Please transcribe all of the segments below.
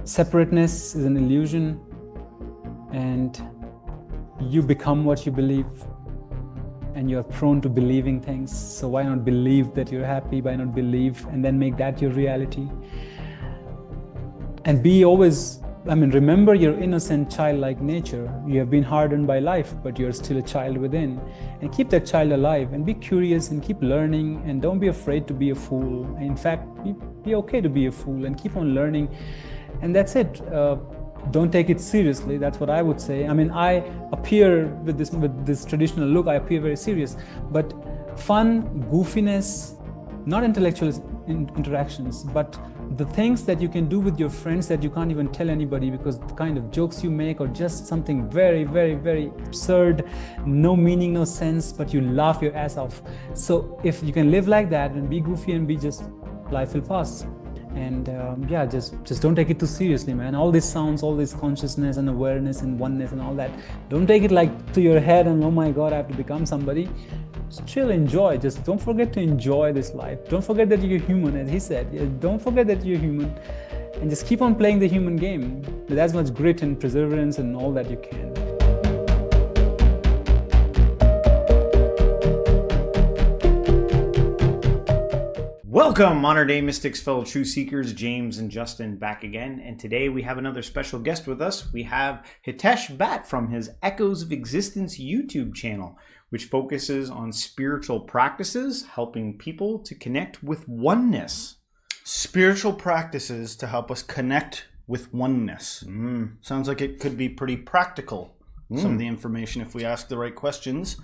Separateness is an illusion, and you become what you believe, and you're prone to believing things. So why not believe that you're happy? Why not believe and then make that your reality? And be always, remember your innocent childlike nature. You have been hardened by life, but you're still a child within. And keep that child alive and be curious and keep learning, and don't be afraid to be a fool. In fact, be okay to be a fool and keep on learning. And that's it. Don't take it seriously. That's what I would say. I appear with this traditional look, I appear very serious, but fun, goofiness, not intellectual interactions, but the things that you can do with your friends that you can't even tell anybody, because the kind of jokes you make or just something very, very, very absurd, no meaning, no sense, but you laugh your ass off. So if you can live like that and be goofy and be just, life will pass. And just don't take it too seriously, man. All these sounds, all this consciousness and awareness and oneness and all that, don't take it like to your head and, oh my God, I have to become somebody. Just chill, enjoy. Just don't forget to enjoy this life. Don't forget that you're human, as he said. Don't forget that you're human, and just keep on playing the human game with as much grit and perseverance and all that you can. Welcome, modern day mystics, fellow truth seekers, James and Justin back again. And today we have another special guest with us. We have Hitesh Bhatt from his Echoes of Existence YouTube channel, which focuses on spiritual practices, helping people to connect with oneness. Spiritual practices to help us connect with oneness. Sounds like it could be pretty practical, some of the information, if we ask the right questions.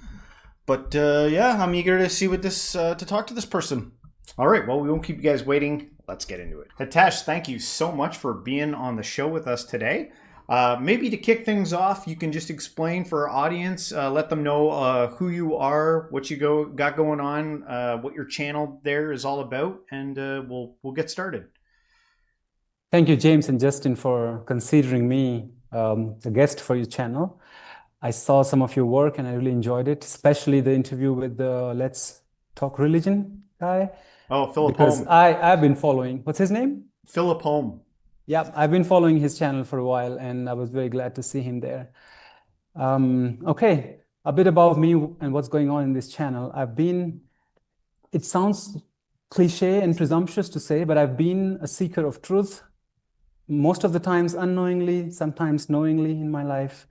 But I'm eager to see what to talk to this person. All right, well, we won't keep you guys waiting. Let's get into it. Hitesh, thank you so much for being on the show with us today. Maybe to kick things off, you can just explain for our audience, let them know who you are, what you got going on, what your channel there is all about, and we'll get started. Thank you, James and Justin, for considering me a guest for your channel. I saw some of your work and I really enjoyed it, especially the interview with the Let's Talk Religion guy. Oh, Philip because Holm. I've been following, what's his name? Philip Holm. Yeah, I've been following his channel for a while, and I was very glad to see him there. Okay, a bit about me and what's going on in this channel. It sounds cliche and presumptuous to say, but I've been a seeker of truth, most of the times unknowingly, sometimes knowingly in my life.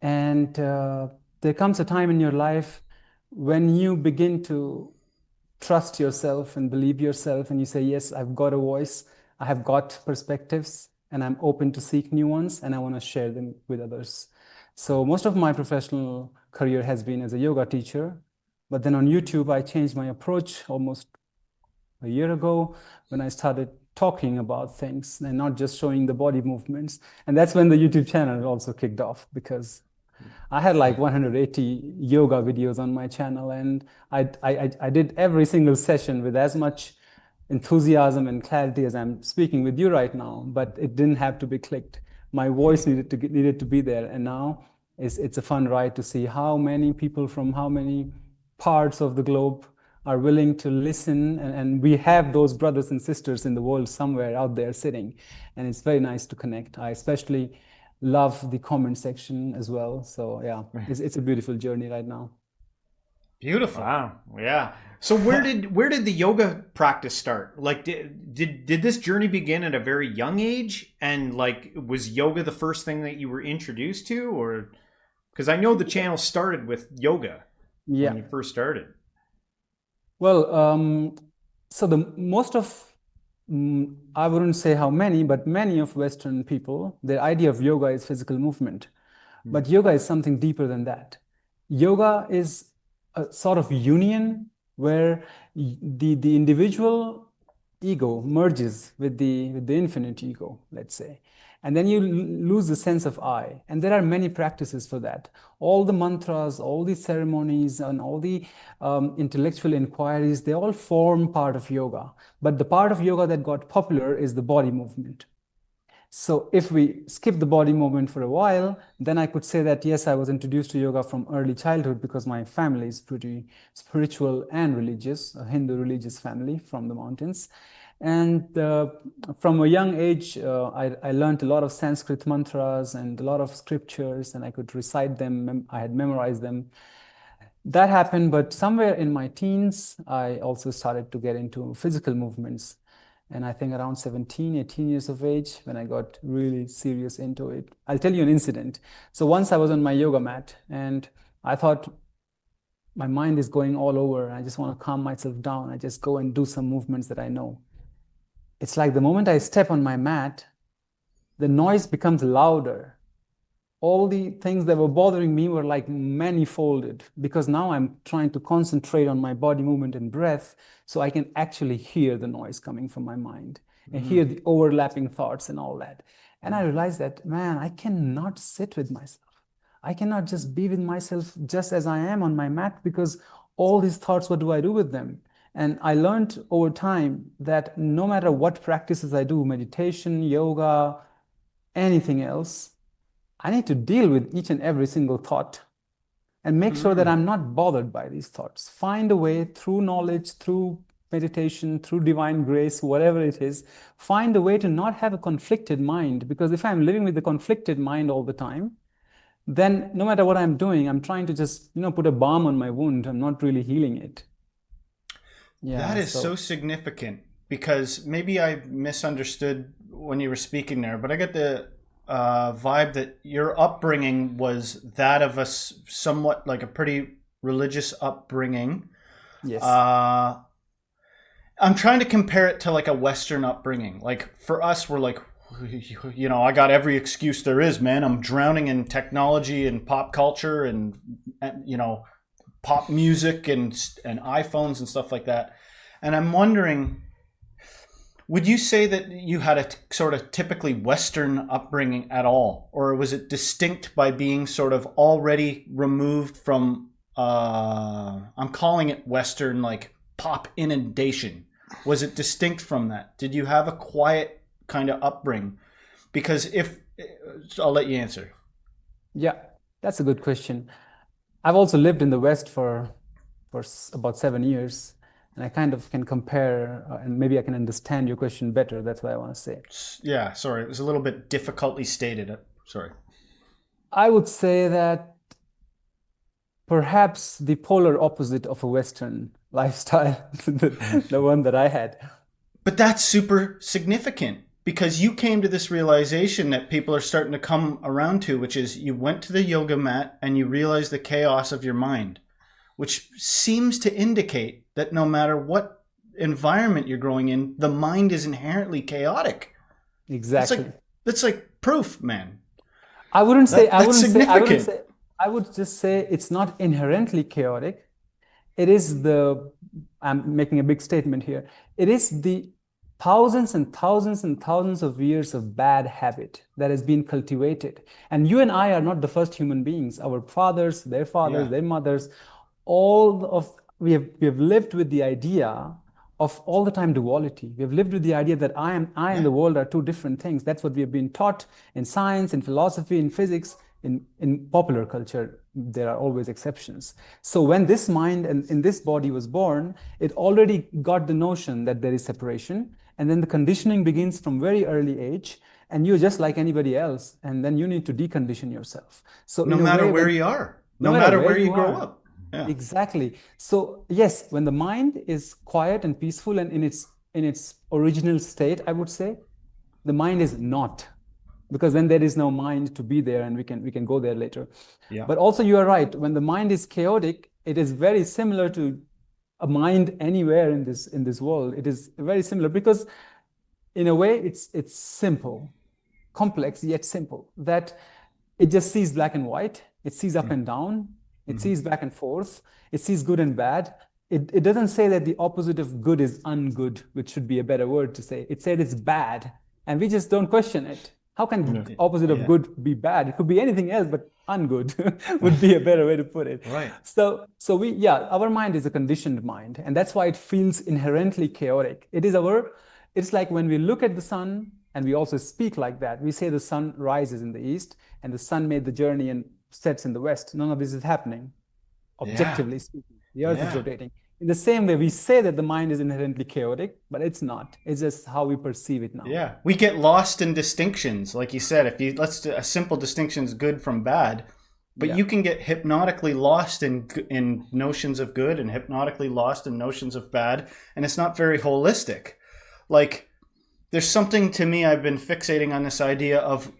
And there comes a time in your life when you begin to trust yourself and believe yourself, and you say, yes, I've got a voice, I have got perspectives, and I'm open to seek new ones, and I want to share them with others. So most of my professional career has been as a yoga teacher, but then on YouTube, I changed my approach almost a year ago when I started talking about things and not just showing the body movements. And that's when the YouTube channel also kicked off, because I had like 180 yoga videos on my channel, and I did every single session with as much enthusiasm and clarity as I'm speaking with you right now, but it didn't have to be clicked. My voice needed to be there, and now it's a fun ride to see how many people from how many parts of the globe are willing to listen, and we have those brothers and sisters in the world somewhere out there sitting, and it's very nice to connect. I especially love the comment section as well. So yeah, it's a beautiful journey right now. Beautiful. Wow. Yeah. So where did the yoga practice start? Like, did this journey begin at a very young age? And like, was yoga the first thing that you were introduced to, or because I know the channel started with yoga when you first started. Well, so I wouldn't say how many, but many of Western people, their idea of yoga is physical movement. But yoga is something deeper than that. Yoga is a sort of union where the individual ego merges with the infinite ego, let's say. And then you lose the sense of I. And there are many practices for that. All the mantras, all the ceremonies, and all the intellectual inquiries, they all form part of yoga. But the part of yoga that got popular is the body movement. So if we skip the body movement for a while, then I could say that, yes, I was introduced to yoga from early childhood because my family is pretty spiritual and religious, a Hindu religious family from the mountains. And from a young age, I learned a lot of Sanskrit mantras and a lot of scriptures, and I could recite them. I had memorized them. That happened, but somewhere in my teens, I also started to get into physical movements. And I think around 17, 18 years of age, when I got really serious into it. I'll tell you an incident. So once I was on my yoga mat, and I thought my mind is going all over. I just want to calm myself down. I just go and do some movements that I know. It's like the moment I step on my mat, the noise becomes louder. All the things that were bothering me were like manifolded, because now I'm trying to concentrate on my body movement and breath so I can actually hear the noise coming from my mind and hear the overlapping thoughts and all that. And I realized that, man, I cannot sit with myself. I cannot just be with myself just as I am on my mat, because all these thoughts, what do I do with them? And I learned over time that no matter what practices I do, meditation, yoga, anything else, I need to deal with each and every single thought and make sure that I'm not bothered by these thoughts. Find a way through knowledge, through meditation, through divine grace, whatever it is, find a way to not have a conflicted mind. Because if I'm living with a conflicted mind all the time, then no matter what I'm doing, I'm trying to just, put a balm on my wound. I'm not really healing it. Yeah, that is so significant, because maybe I misunderstood when you were speaking there, but I get the vibe that your upbringing was that of a somewhat like a pretty religious upbringing. Yes. I'm trying to compare it to like a Western upbringing. Like for us, we're like, I got every excuse there is, man. I'm drowning in technology and pop culture and pop music and iPhones and stuff like that. And I'm wondering, would you say that you had a sort of typically Western upbringing at all? Or was it distinct by being sort of already removed from, I'm calling it Western, like pop inundation? Was it distinct from that? Did you have a quiet kind of upbringing? Because I'll let you answer. Yeah, that's a good question. I've also lived in the West for about 7 years, and I kind of can compare, and maybe I can understand your question better. That's what I want to say. Yeah, sorry. It was a little bit difficultly stated. Sorry. I would say that perhaps the polar opposite of a Western lifestyle, the one that I had. But that's super significant, because you came to this realization that people are starting to come around to, which is you went to the yoga mat and you realized the chaos of your mind, which seems to indicate that no matter what environment you're growing in, the mind is inherently chaotic. Exactly. That's like proof, man. I wouldn't say, I would just say it's not inherently chaotic. I'm making a big statement here. It is the thousands and thousands and thousands of years of bad habit that has been cultivated. And you and I are not the first human beings. Our fathers, their mothers, we have lived with the idea of all the time duality. We have lived with the idea that I and the world are two different things. That's what we have been taught in science, in philosophy, in physics, in popular culture. There are always exceptions. So when this mind and in this body was born, it already got the notion that there is separation. And then the conditioning begins from very early age, and you're just like anybody else. And then you need to decondition yourself. So no matter where you are, no matter where you grow up. Yeah. Exactly. So yes, when the mind is quiet and peaceful and in its original state, I would say, the mind is not, because then there is no mind to be there, and we can go there later. Yeah. But also you are right. When the mind is chaotic, it is very similar to a mind anywhere in this world. It is very similar, because in a way it's simple, complex yet simple, that it just sees black and white, it sees up and down, it sees back and forth, it sees good and bad. It doesn't say that the opposite of good is ungood, which should be a better word to say. It said it's bad, and we just don't question it. How can the opposite of good be bad? It could be anything else, but ungood would be a better way to put it. Right. So our mind is a conditioned mind, and that's why it feels inherently chaotic. It's like when we look at the sun, and we also speak like that. We say the sun rises in the east, and the sun made the journey and sets in the west. None of this is happening, objectively speaking. The earth is rotating. In the same way, we say that the mind is inherently chaotic, but it's not. It's just how we perceive it now. Yeah, we get lost in distinctions, like you said. If you let's do a simple distinction is good from bad, but Yeah. you can get hypnotically lost in notions of good and hypnotically lost in notions of bad, and it's not very holistic. Like, there's something to me, I've been fixating on this idea of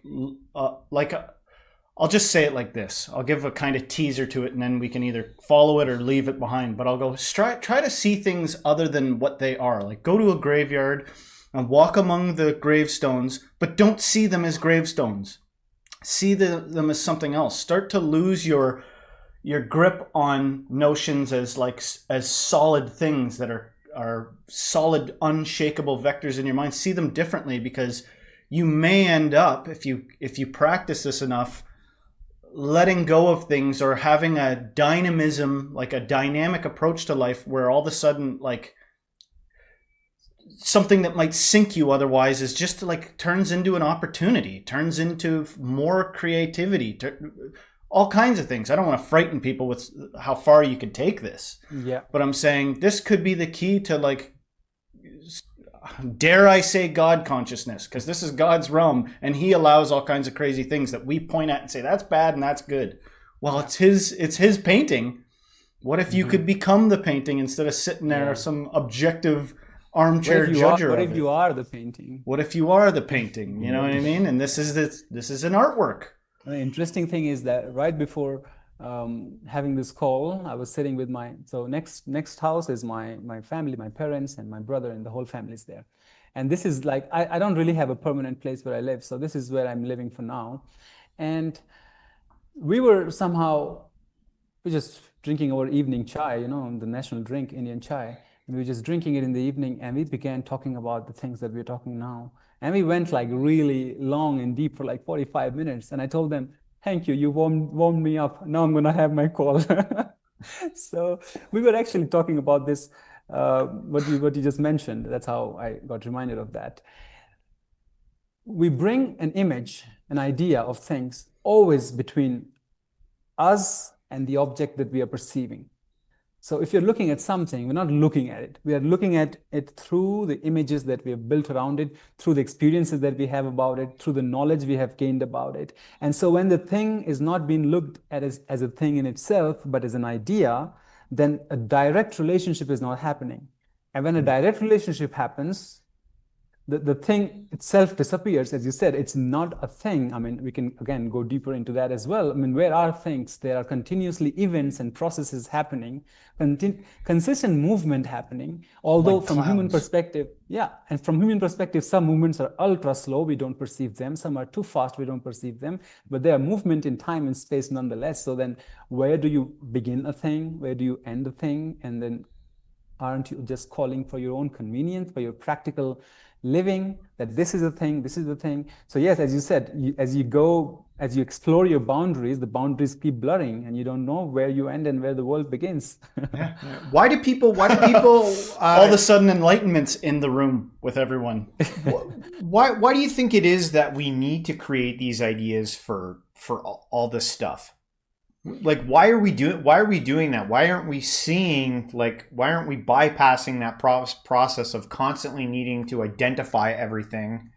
I'll just say it like this. I'll give a kind of teaser to it, and then we can either follow it or leave it behind. But I'll go try to see things other than what they are. Like, go to a graveyard and walk among the gravestones, but don't see them as gravestones. See them as something else. Start to lose your grip on notions as solid things that are solid, unshakable vectors in your mind. See them differently, because you may end up, if you practice this enough, letting go of things or having a dynamism, like a dynamic approach to life, where all of a sudden, like, something that might sink you otherwise is just like turns into an opportunity, turns into more creativity, all kinds of things. I don't want to frighten people with how far you could take this. Yeah. But I'm saying this could be the key to, like, dare I say, God consciousness, because this is God's realm, and he allows all kinds of crazy things that we point at and say that's bad and that's good. Well, it's his painting. What if you could become the painting instead of sitting there some objective armchair judger? What if you are the painting? What if you are the painting? You know what I mean? And this is an artwork. The interesting thing is that right before having this call, I was sitting with next house is my family, my parents and my brother, and the whole family is there. And this is like, I don't really have a permanent place where I live. So this is where I'm living for now. And we were just drinking our evening chai, the national drink, Indian chai. And we were just drinking it in the evening, and we began talking about the things that we're talking now. And we went like really long and deep for like 45 minutes. And I told them, thank you, you warmed me up. Now I'm going to have my call. So we were actually talking about this, what you just mentioned. That's how I got reminded of that. We bring an image, an idea of things always between us and the object that we are perceiving. So if you're looking at something, we're not looking at it. We are looking at it through the images that we have built around it, through the experiences that we have about it, through the knowledge we have gained about it. And so when the thing is not being looked at as a thing in itself, but as an idea, then a direct relationship is not happening. And when a direct relationship happens, the thing itself disappears. As you said, it's not a thing. I mean, we can again go deeper into that as well. I mean, where are things? There are continuously events and processes happening, consistent movement happening. Although Like from human clouds. perspective, and from human perspective, some movements are ultra slow, we don't perceive them. Some are too fast, we don't perceive them. But they are movement in time and space nonetheless. So then where do you begin a thing? Where do you end a thing? And then aren't you just calling for your own convenience, for your practical living, that this is a thing, this is the thing? So yes, as you said, as you explore your boundaries, the boundaries keep blurring, and you don't know where you end and where the world begins. Why do people all of a sudden enlightenment's in the room with everyone? why do you think it is that we need to create these ideas for all this stuff? Like, why are we doing that? Why aren't we seeing, like, why aren't we bypassing that process of constantly needing to identify everything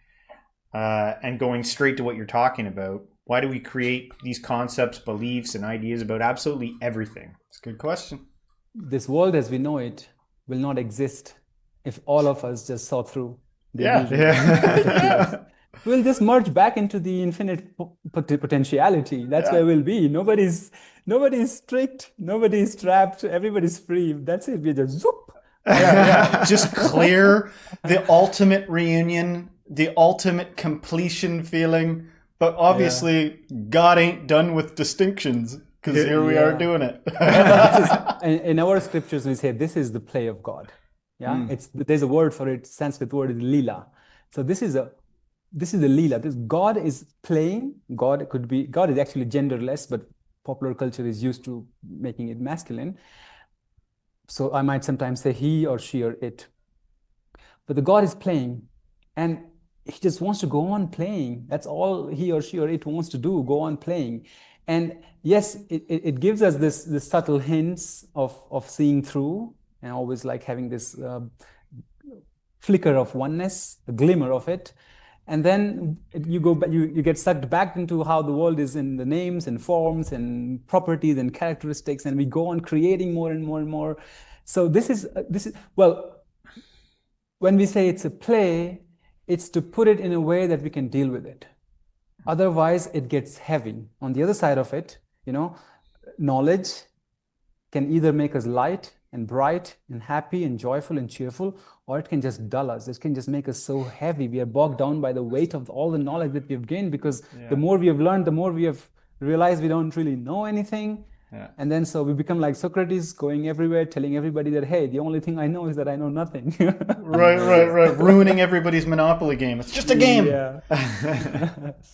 and going straight to what you're talking about? Why do we create these concepts, beliefs, and ideas about absolutely everything? It's a good question. This world as we know it will not exist if all of us just saw through the illusion. Yeah. We'll just merge back into the infinite potentiality. That's where we'll be. Nobody's strict, nobody's trapped, everybody's free. That's it. We just zoop. Just clear, the ultimate reunion, the ultimate completion feeling. But obviously, God ain't done with distinctions, because here we are doing it. In our scriptures, we say this is the play of God. Yeah, there's a word for it. Sanskrit word is lila. So this is the lila. This God is playing. God is actually genderless, but popular culture is used to making it masculine. So I might sometimes say he or she or it. But the God is playing, and he just wants to go on playing. That's all he or she or it wants to do, go on playing. And yes, it gives us this subtle hints of seeing through, and always like having this flicker of oneness, a glimmer of it. And then you get sucked back into how the world is in the names and forms and properties and characteristics, and we go on creating more and more and more. So this is well, when we say it's a play, it's to put it in a way that we can deal with it. Otherwise, it gets heavy. On the other side of it, knowledge can either make us light and bright and happy and joyful and cheerful, or it can just dull us. It can just make us so heavy. We are bogged down by the weight of all the knowledge that we've gained, because the more we have learned, the more we have realized we don't really know anything. Yeah. And then so we become like Socrates, going everywhere, telling everybody that, hey, the only thing I know is that I know nothing. Right. Ruining everybody's Monopoly game. It's just a game. Yeah.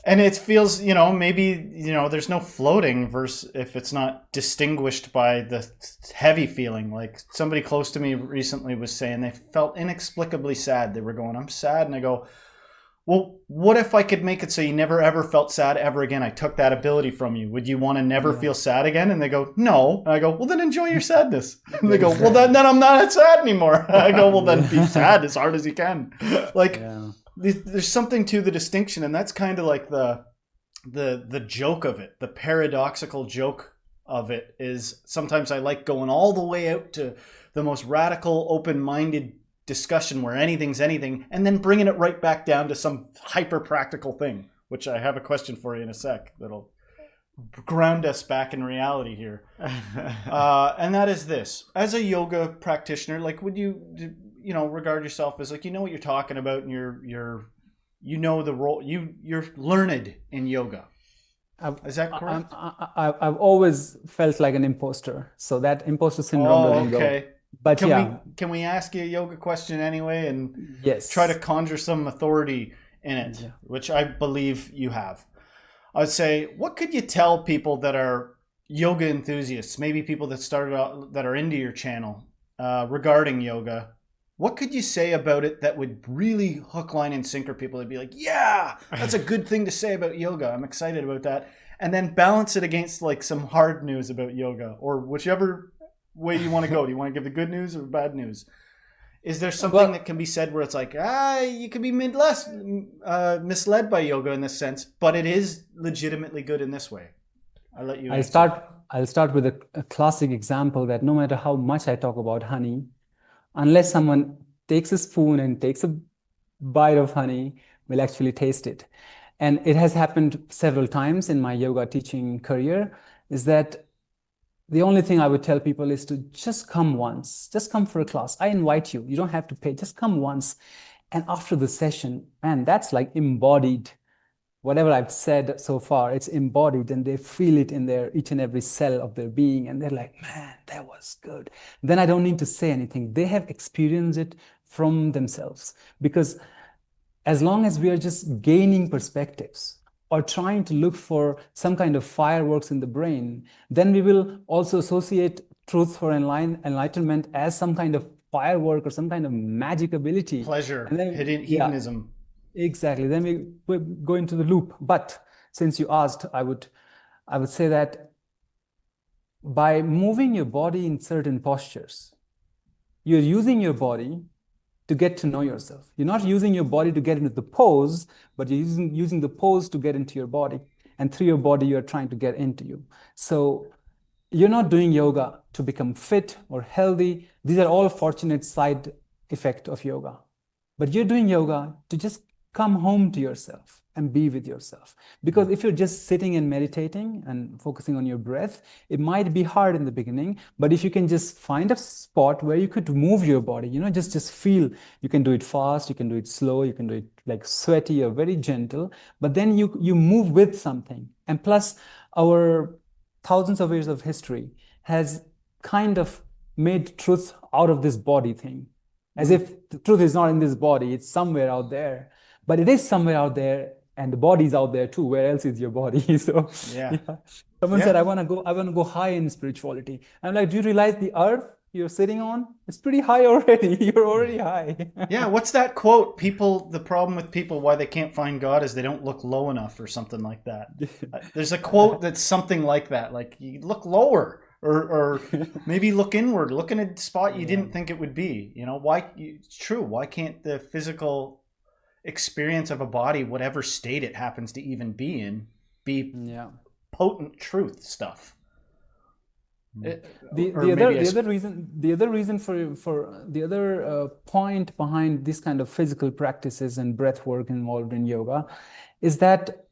And it feels, maybe, there's no floating versus if it's not distinguished by the heavy feeling. Like somebody close to me recently was saying they felt inexplicably sad. They were going, I'm sad. And I go, well, what if I could make it so you never ever felt sad ever again? I took that ability from you. Would you want to never feel sad again? And they go, no. And I go, well, then enjoy your sadness. And they go, well, then I'm not sad anymore. I go, well, then be sad as hard as you can. Like, there's something to the distinction, and that's kind of like the joke of it. The paradoxical joke of it is sometimes I like going all the way out to the most radical, open-minded discussion where anything's anything, and then bringing it right back down to some hyper practical thing, which I have a question for you in a sec that'll ground us back in reality here. And that is this: as a yoga practitioner, like, would you regard yourself as like, what you're talking about, and you're the role, you're learned in yoga? Is that correct? I've always felt like an imposter, so that imposter syndrome doesn't go. But can we ask you a yoga question anyway, and yes, try to conjure some authority in it, which I believe you have. I would say, what could you tell people that are yoga enthusiasts, maybe people that started out, that are into your channel, regarding yoga? What could you say about it that would really hook, line, and sinker people? They'd be like, yeah, that's a good thing to say about yoga. I'm excited about that. And then balance it against like some hard news about yoga, or whichever way you want to go. Do you want to give the good news or bad news? Is there something that can be said where it's like, you can be misled by yoga in this sense, but it is legitimately good in this way? I'll let you answer. I'll start with a classic example that no matter how much I talk about honey, unless someone takes a spoon and takes a bite of honey, will actually taste it. And it has happened several times in my yoga teaching career, is that the only thing I would tell people is to just come once, just come for a class. I invite you. You don't have to pay, just come once. And after the session, man, that's like embodied. Whatever I've said so far, it's embodied, and they feel it in their each and every cell of their being. And they're like, man, that was good. Then I don't need to say anything. They have experienced it from themselves. Because as long as we are just gaining perspectives, or trying to look for some kind of fireworks in the brain, then we will also associate truth or enlightenment as some kind of firework or some kind of magic ability. Pleasure, and then, hedonism. Exactly. Then we go into the loop. But since you asked, I would say that by moving your body in certain postures, you're using your body to get to know yourself. You're not using your body to get into the pose, but you're using the pose to get into your body. And through your body, you're trying to get into you. So you're not doing yoga to become fit or healthy. These are all fortunate side effects of yoga. But you're doing yoga to just come home to yourself and be with yourself. Because if you're just sitting and meditating and focusing on your breath, it might be hard in the beginning, but if you can just find a spot where you could move your body, just feel, you can do it fast, you can do it slow, you can do it like sweaty or very gentle, but then you move with something. And plus, our thousands of years of history has kind of made truth out of this body thing. As if the truth is not in this body, it's somewhere out there. But it is somewhere out there, and the body's out there too. Where else is your body? So someone said, I want to go high in spirituality. I'm like, do you realize the earth you're sitting on? It's pretty high already. You're already high. Yeah, what's that quote? The problem with people, why they can't find God is they don't look low enough, or something like that. There's a quote that's something like that. Like, you look lower. or maybe look inward, look in a spot you didn't think it would be. You know, it's true. Why can't the physical experience of a body, whatever state it happens to even be in, be potent truth stuff? The other reason for the other point behind this kind of physical practices and breath work involved in yoga is that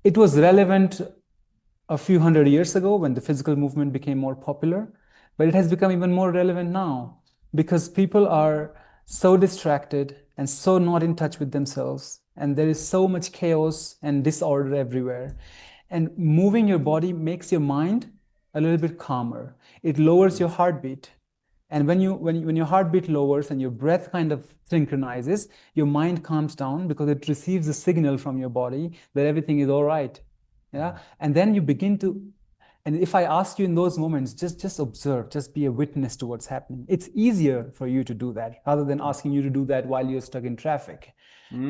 it was relevant a few hundred years ago when the physical movement became more popular, but it has become even more relevant now because people are so distracted and so not in touch with themselves, and there is so much chaos and disorder everywhere. And moving your body makes your mind a little bit calmer. It lowers your heartbeat. And when your heartbeat lowers and your breath kind of synchronizes, your mind calms down because it receives a signal from your body that everything is all right. Yeah. And then you begin to, and if I ask you in those moments, just observe, just be a witness to what's happening. It's easier for you to do that rather than asking you to do that while you're stuck in traffic.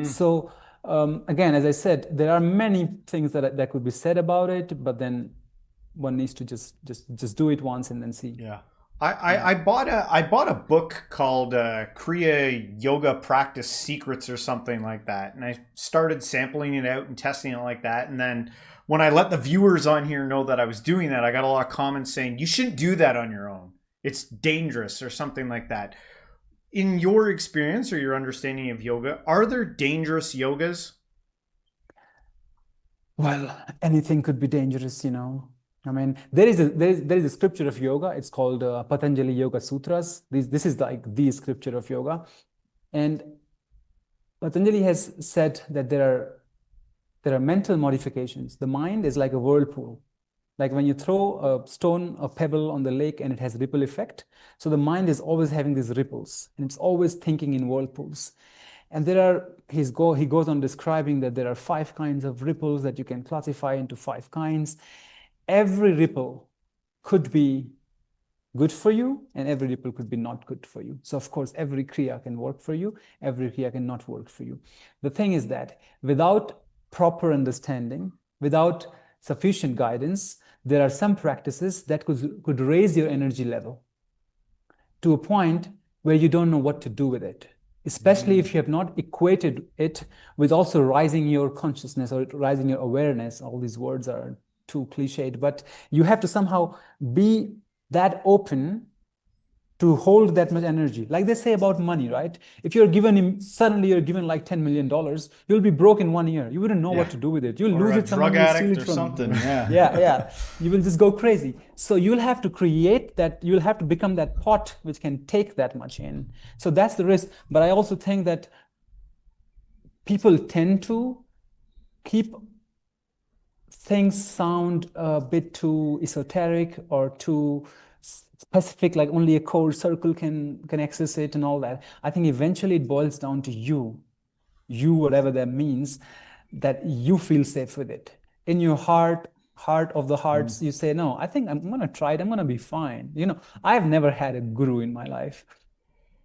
So again, as I said, there are many things that could be said about it, but then one needs to just do it once and then see. Yeah. I bought a book called Kriya Yoga Practice Secrets or something like that, and I started sampling it out and testing it like that. And then when I let the viewers on here know that I was doing that, I got a lot of comments saying you shouldn't do that on your own. It's dangerous or something like that. In your experience or your understanding of yoga, are there dangerous yogas? Well, anything could be dangerous, you know. I mean, there is a scripture of yoga. It's called Patanjali Yoga Sutras. This is like the scripture of yoga, and Patanjali has said that there are mental modifications. The mind is like a whirlpool, like when you throw a stone, a pebble on the lake, and it has ripple effect. So the mind is always having these ripples, and it's always thinking in whirlpools. And he goes on describing that there are 5 kinds of ripples that you can classify into 5 kinds. Every ripple could be good for you, and every ripple could be not good for you. So of course, every kriya can work for you, every kriya cannot work for you. The thing is that without proper understanding, without sufficient guidance, there are some practices that could raise your energy level to a point where you don't know what to do with it, especially if you have not equated it with also rising your consciousness or rising your awareness. All these words are too cliched, but you have to somehow be that open to hold that much energy. Like they say about money, right? If suddenly you're given like $10 million, you'll be broke in 1 year. You wouldn't know what to do with it. You'll lose it. Drug addict or something. Yeah. You will just go crazy. So you'll have to create that. You'll have to become that pot which can take that much in. So that's the risk. But I also think that people tend to keep things sound a bit too esoteric or too specific, like only a core circle can access it and all that. I think eventually it boils down to you, whatever that means, that you feel safe with it. In your heart of the hearts, you say, no, I think I'm going to try it. I'm going to be fine. You know, I've never had a guru in my life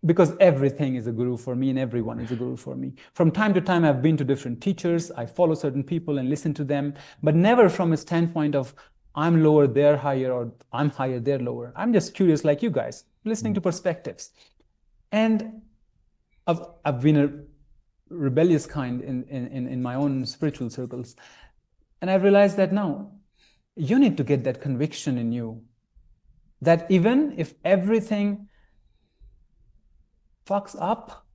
because everything is a guru for me and everyone is a guru for me. From time to time, I've been to different teachers. I follow certain people and listen to them, but never from a standpoint of I'm lower, they're higher, or I'm higher, they're lower. I'm just curious like you guys, listening to perspectives. And I've been a rebellious kind in my own spiritual circles. And I've realized that now you need to get that conviction in you that even if everything fucks up,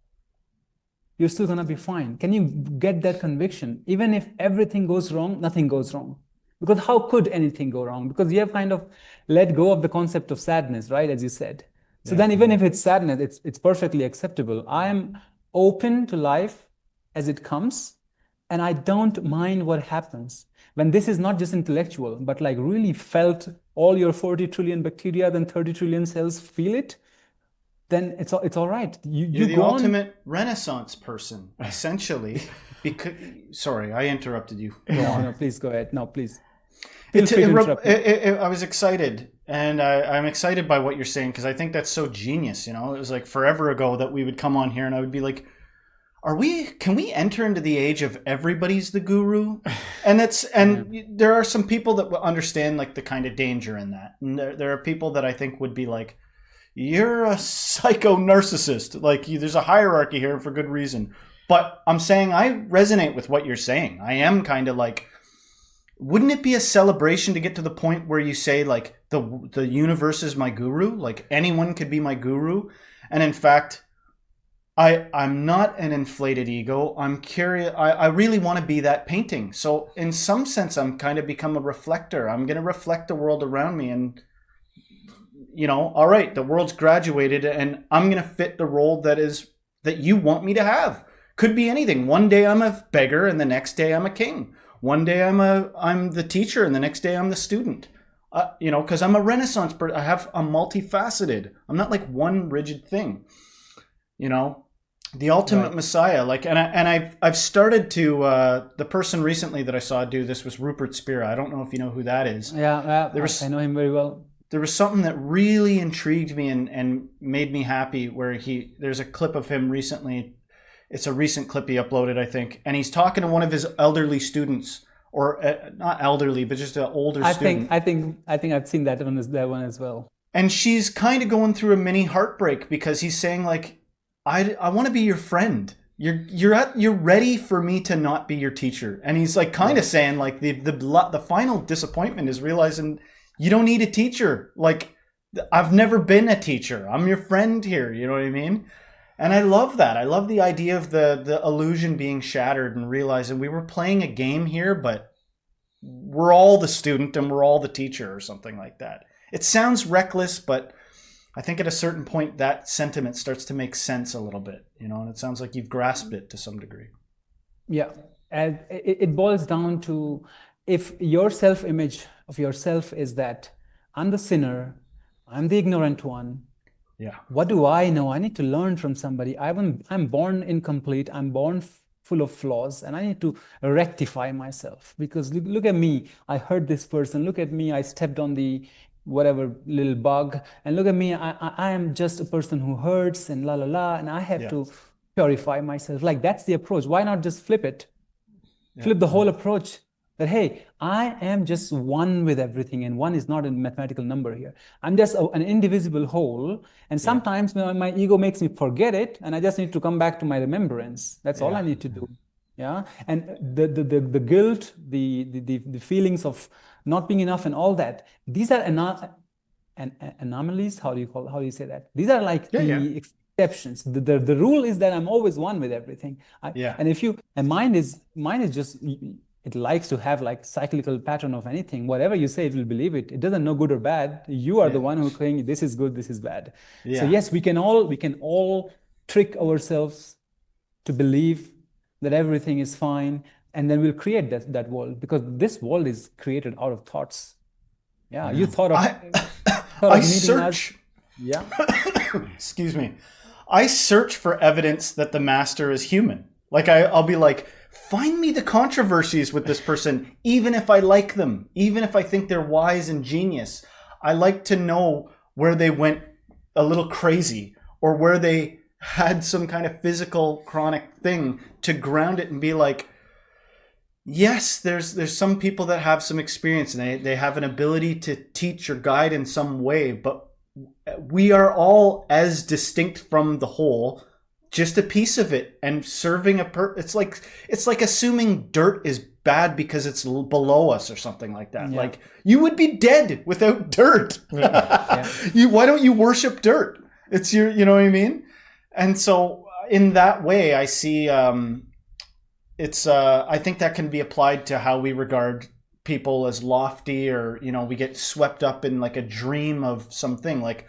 you're still gonna be fine. Can you get that conviction? Even if everything goes wrong, nothing goes wrong. Because how could anything go wrong? Because you have kind of let go of the concept of sadness, right? As you said. So then even if it's sadness, it's perfectly acceptable. I'm open to life as it comes, and I don't mind what happens. When this is not just intellectual, but like really felt, all your 40 trillion bacteria and 30 trillion cells feel it, then it's all right. You're the ultimate Renaissance person, essentially. Because, sorry, I interrupted you. No, please go ahead. No, please. I was excited, and I'm excited by what you're saying because I think that's so genius. You know, it was like forever ago that we would come on here and I would be like, can we enter into the age of everybody's the guru? And there are some people that will understand like the kind of danger in that. And there are people that I think would be like, you're a psycho narcissist. Like there's a hierarchy here for good reason. But I'm saying I resonate with what you're saying. I am kind of like, wouldn't it be a celebration to get to the point where you say like the universe is my guru? Like anyone could be my guru. And in fact, I'm not an inflated ego. I'm curious. I really want to be that painting. So in some sense, I'm kind of become a reflector. I'm going to reflect the world around me. And, all right, the world's graduated and I'm going to fit the role that you want me to have. Could be anything. One day I'm a beggar and the next day I'm a king. One day I'm the teacher and the next day I'm the student. Because I'm a Renaissance person. I'm multifaceted. I'm not like one rigid thing. The ultimate Messiah. Like, and I've started to. The person recently that I saw do this was Rupert Spira. I don't know if you know who that is. Yeah, I know him very well. There was something that really intrigued me and made me happy. Where there's a clip of him recently. It's a recent clip he uploaded, I think, and he's talking to one of his elderly students, or not elderly, but just an older student. I think I've seen that one as well. And she's kind of going through a mini heartbreak because he's saying like, I want to be your friend. You're ready for me to not be your teacher. And he's like kind of saying like the final disappointment is realizing you don't need a teacher. Like I've never been a teacher. I'm your friend here. You know what I mean? And I love that. I love the idea of the illusion being shattered and realizing we were playing a game here, but we're all the student and we're all the teacher or something like that. It sounds reckless, but I think at a certain point that sentiment starts to make sense a little bit, and it sounds like you've grasped it to some degree. Yeah. And it boils down to if your self-image of yourself is that I'm the sinner, I'm the ignorant one. Yeah. What do I know? I need to learn from somebody. I'm born incomplete. I'm born full of flaws, and I need to rectify myself because look at me. I hurt this person. Look at me. I stepped on the whatever little bug, and look at me. I am just a person who hurts and la la la, and I have to purify myself. Like that's the approach. Why not just flip it? Flip the whole approach. That, hey, I am just one with everything, and one is not a mathematical number here. I'm just an indivisible whole, and sometimes my ego makes me forget it, and I just need to come back to my remembrance. That's all I need to do. Yeah, and the guilt, the feelings of not being enough, and all that. These are anomalies. How do you say that? These are like exceptions. The rule is that I'm always one with everything. And mine is just. It likes to have like cyclical pattern of anything. Whatever you say, it will believe it. It doesn't know good or bad. You are the one who's saying this is good, this is bad. So yes, we can all trick ourselves to believe that everything is fine, and then we'll create that world, because this world is created out of thoughts. Yeah, you thought of. I search. Yeah. Excuse me. I search for evidence that the master is human. Like I'll be like, find me the controversies with this person, even if I like them, even if I think they're wise and genius. I like to know where they went a little crazy or where they had some kind of physical chronic thing to ground it and be like, yes, there's some people that have some experience and they have an ability to teach or guide in some way, but we are all as distinct from the whole, just a piece of it, and serving it's like assuming dirt is bad because it's below us or something like that. Yeah. Like you would be dead without dirt. Why don't you worship dirt? It's you know what I mean? And so in that way, I see I think that can be applied to how we regard people as lofty, or we get swept up in like a dream of something. Like,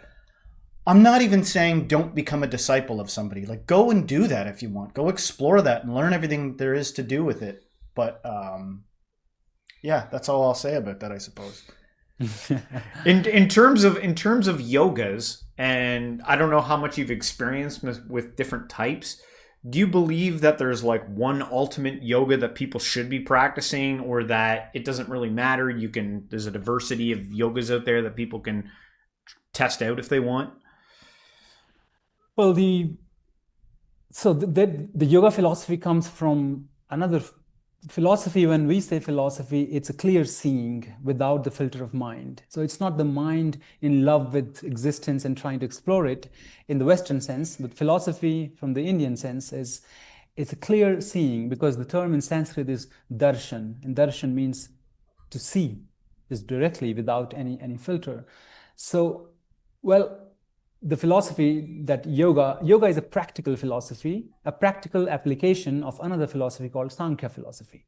I'm not even saying don't become a disciple of somebody. Like, go and do that if you want. Go explore that and learn everything there is to do with it. But that's all I'll say about that, I suppose. in terms of yogas, and I don't know how much you've experienced with different types, do you believe that there's like one ultimate yoga that people should be practicing, or that it doesn't really matter? There's a diversity of yogas out there that people can test out if they want? Well, So the yoga philosophy comes from another philosophy. When we say philosophy, it's a clear seeing without the filter of mind. So it's not the mind in love with existence and trying to explore it in the Western sense, but philosophy from the Indian sense is it's a clear seeing, because the term in Sanskrit is darshan, and darshan means to see, just directly without any filter. So, well, the philosophy that yoga is a practical philosophy, a practical application of another philosophy called Sankhya philosophy.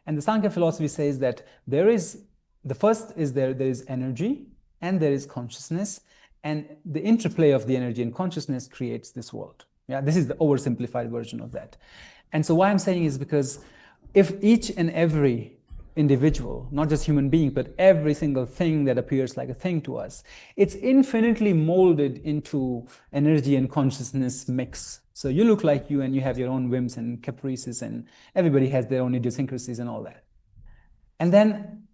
And the Sankhya philosophy says that there is, the first is there is energy and there is consciousness, and the interplay of the energy and consciousness creates this world. Yeah, this is the oversimplified version of that. And so why I'm saying is because if each and every individual, not just human being, but every single thing that appears like a thing to us, it's infinitely molded into energy and consciousness mix. So you look like you, and you have your own whims and caprices, and everybody has their own idiosyncrasies and all that. And then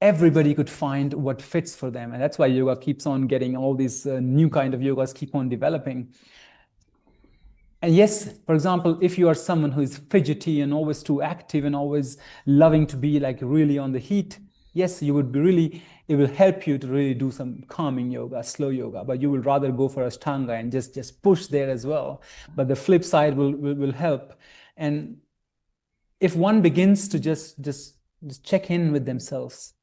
everybody could find what fits for them. And that's why yoga keeps on getting all these new kind of yogas keep on developing. And yes, for example, if you are someone who is fidgety and always too active and always loving to be like really on the heat, yes, you would be really, it will help you to really do some calming yoga, slow yoga, but you will rather go for Ashtanga and just push there as well. But the flip side will help. And if one begins to just check in with themselves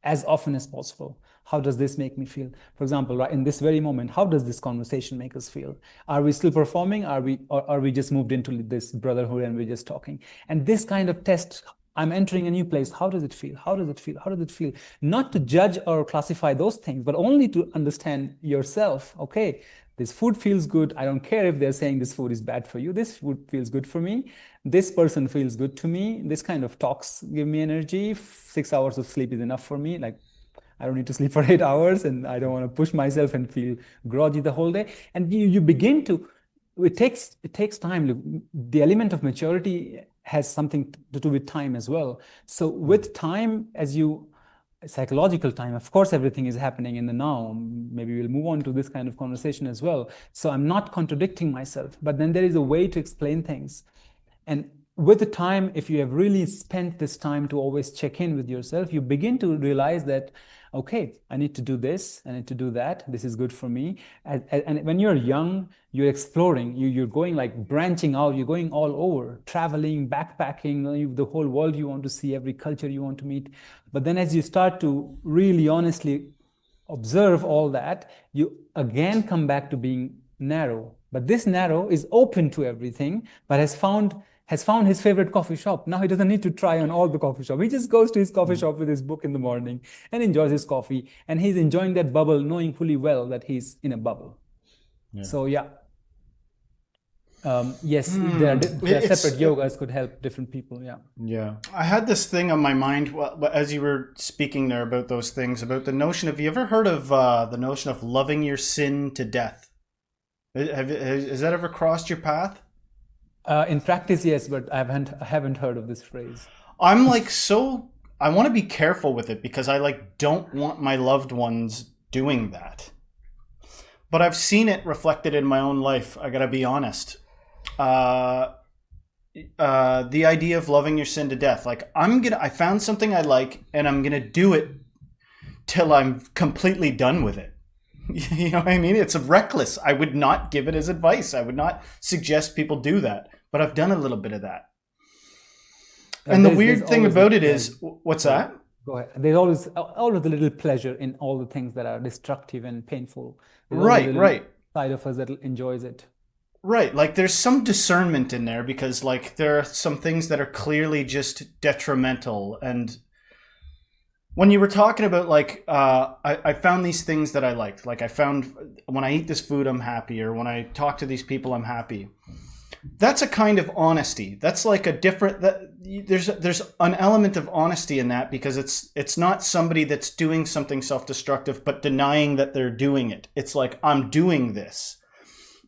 as often as possible, how does this make me feel? For example, right in this very moment, how does this conversation make us feel? Are we still performing? Are we just moved into this brotherhood and we're just talking? And this kind of test, I'm entering a new place. How does it feel? How does it feel? How does it feel? Not to judge or classify those things, but only to understand yourself. Okay, this food feels good. I don't care if they're saying this food is bad for you. This food feels good for me. This person feels good to me. This kind of talks give me energy. 6 hours of sleep is enough for me. Like, I don't need to sleep for 8 hours, and I don't want to push myself and feel groggy the whole day. And you begin to, it takes time. The element of maturity has something to do with time as well. So with time, as you, psychological time, of course, everything is happening in the now. Maybe we'll move on to this kind of conversation as well. So I'm not contradicting myself, but then there is a way to explain things. And with the time, if you have really spent this time to always check in with yourself, you begin to realize that, okay, I need to do this, I need to do that, this is good for me. And when you're young, you're exploring, you're going like branching out, you're going all over, traveling, backpacking, the whole world you want to see, every culture you want to meet. But then as you start to really honestly observe all that, you again come back to being narrow. But this narrow is open to everything, but has found his favorite coffee shop. Now he doesn't need to try on all the coffee shop. He just goes to his coffee shop with his book in the morning and enjoys his coffee. And he's enjoying that bubble, knowing fully well that he's in a bubble. Yeah. So yeah. Yes, there are separate yogas could help different people. Yeah. Yeah. I had this thing on my mind as you were speaking there about those things, about the notion of, you ever heard of the notion of loving your sin to death? Has that ever crossed your path? In practice, yes, but I haven't heard of this phrase. I'm like, I want to be careful with it because I don't want my loved ones doing that. But I've seen it reflected in my own life. I gotta be honest. The idea of loving your sin to death. Like, I found something I like, and I'm gonna do it till I'm completely done with it. You know what I mean? It's reckless. I would not give it as advice. I would not suggest people do that. But I've done a little bit of that. And the weird thing about it is, what's that? Go ahead. There's always a little pleasure in all the things that are destructive and painful. Right. Side of us that enjoys it. Right. Like, there's some discernment in there because, like, there are some things that are clearly just detrimental. And when you were talking about, like, I found these things that I liked. Like, I found when I eat this food, I'm happy. Or when I talk to these people, I'm happy. That's a kind of honesty. That's like a different, there's an element of honesty in that, because it's not somebody that's doing something self-destructive but denying that they're doing it. It's like, I'm doing this.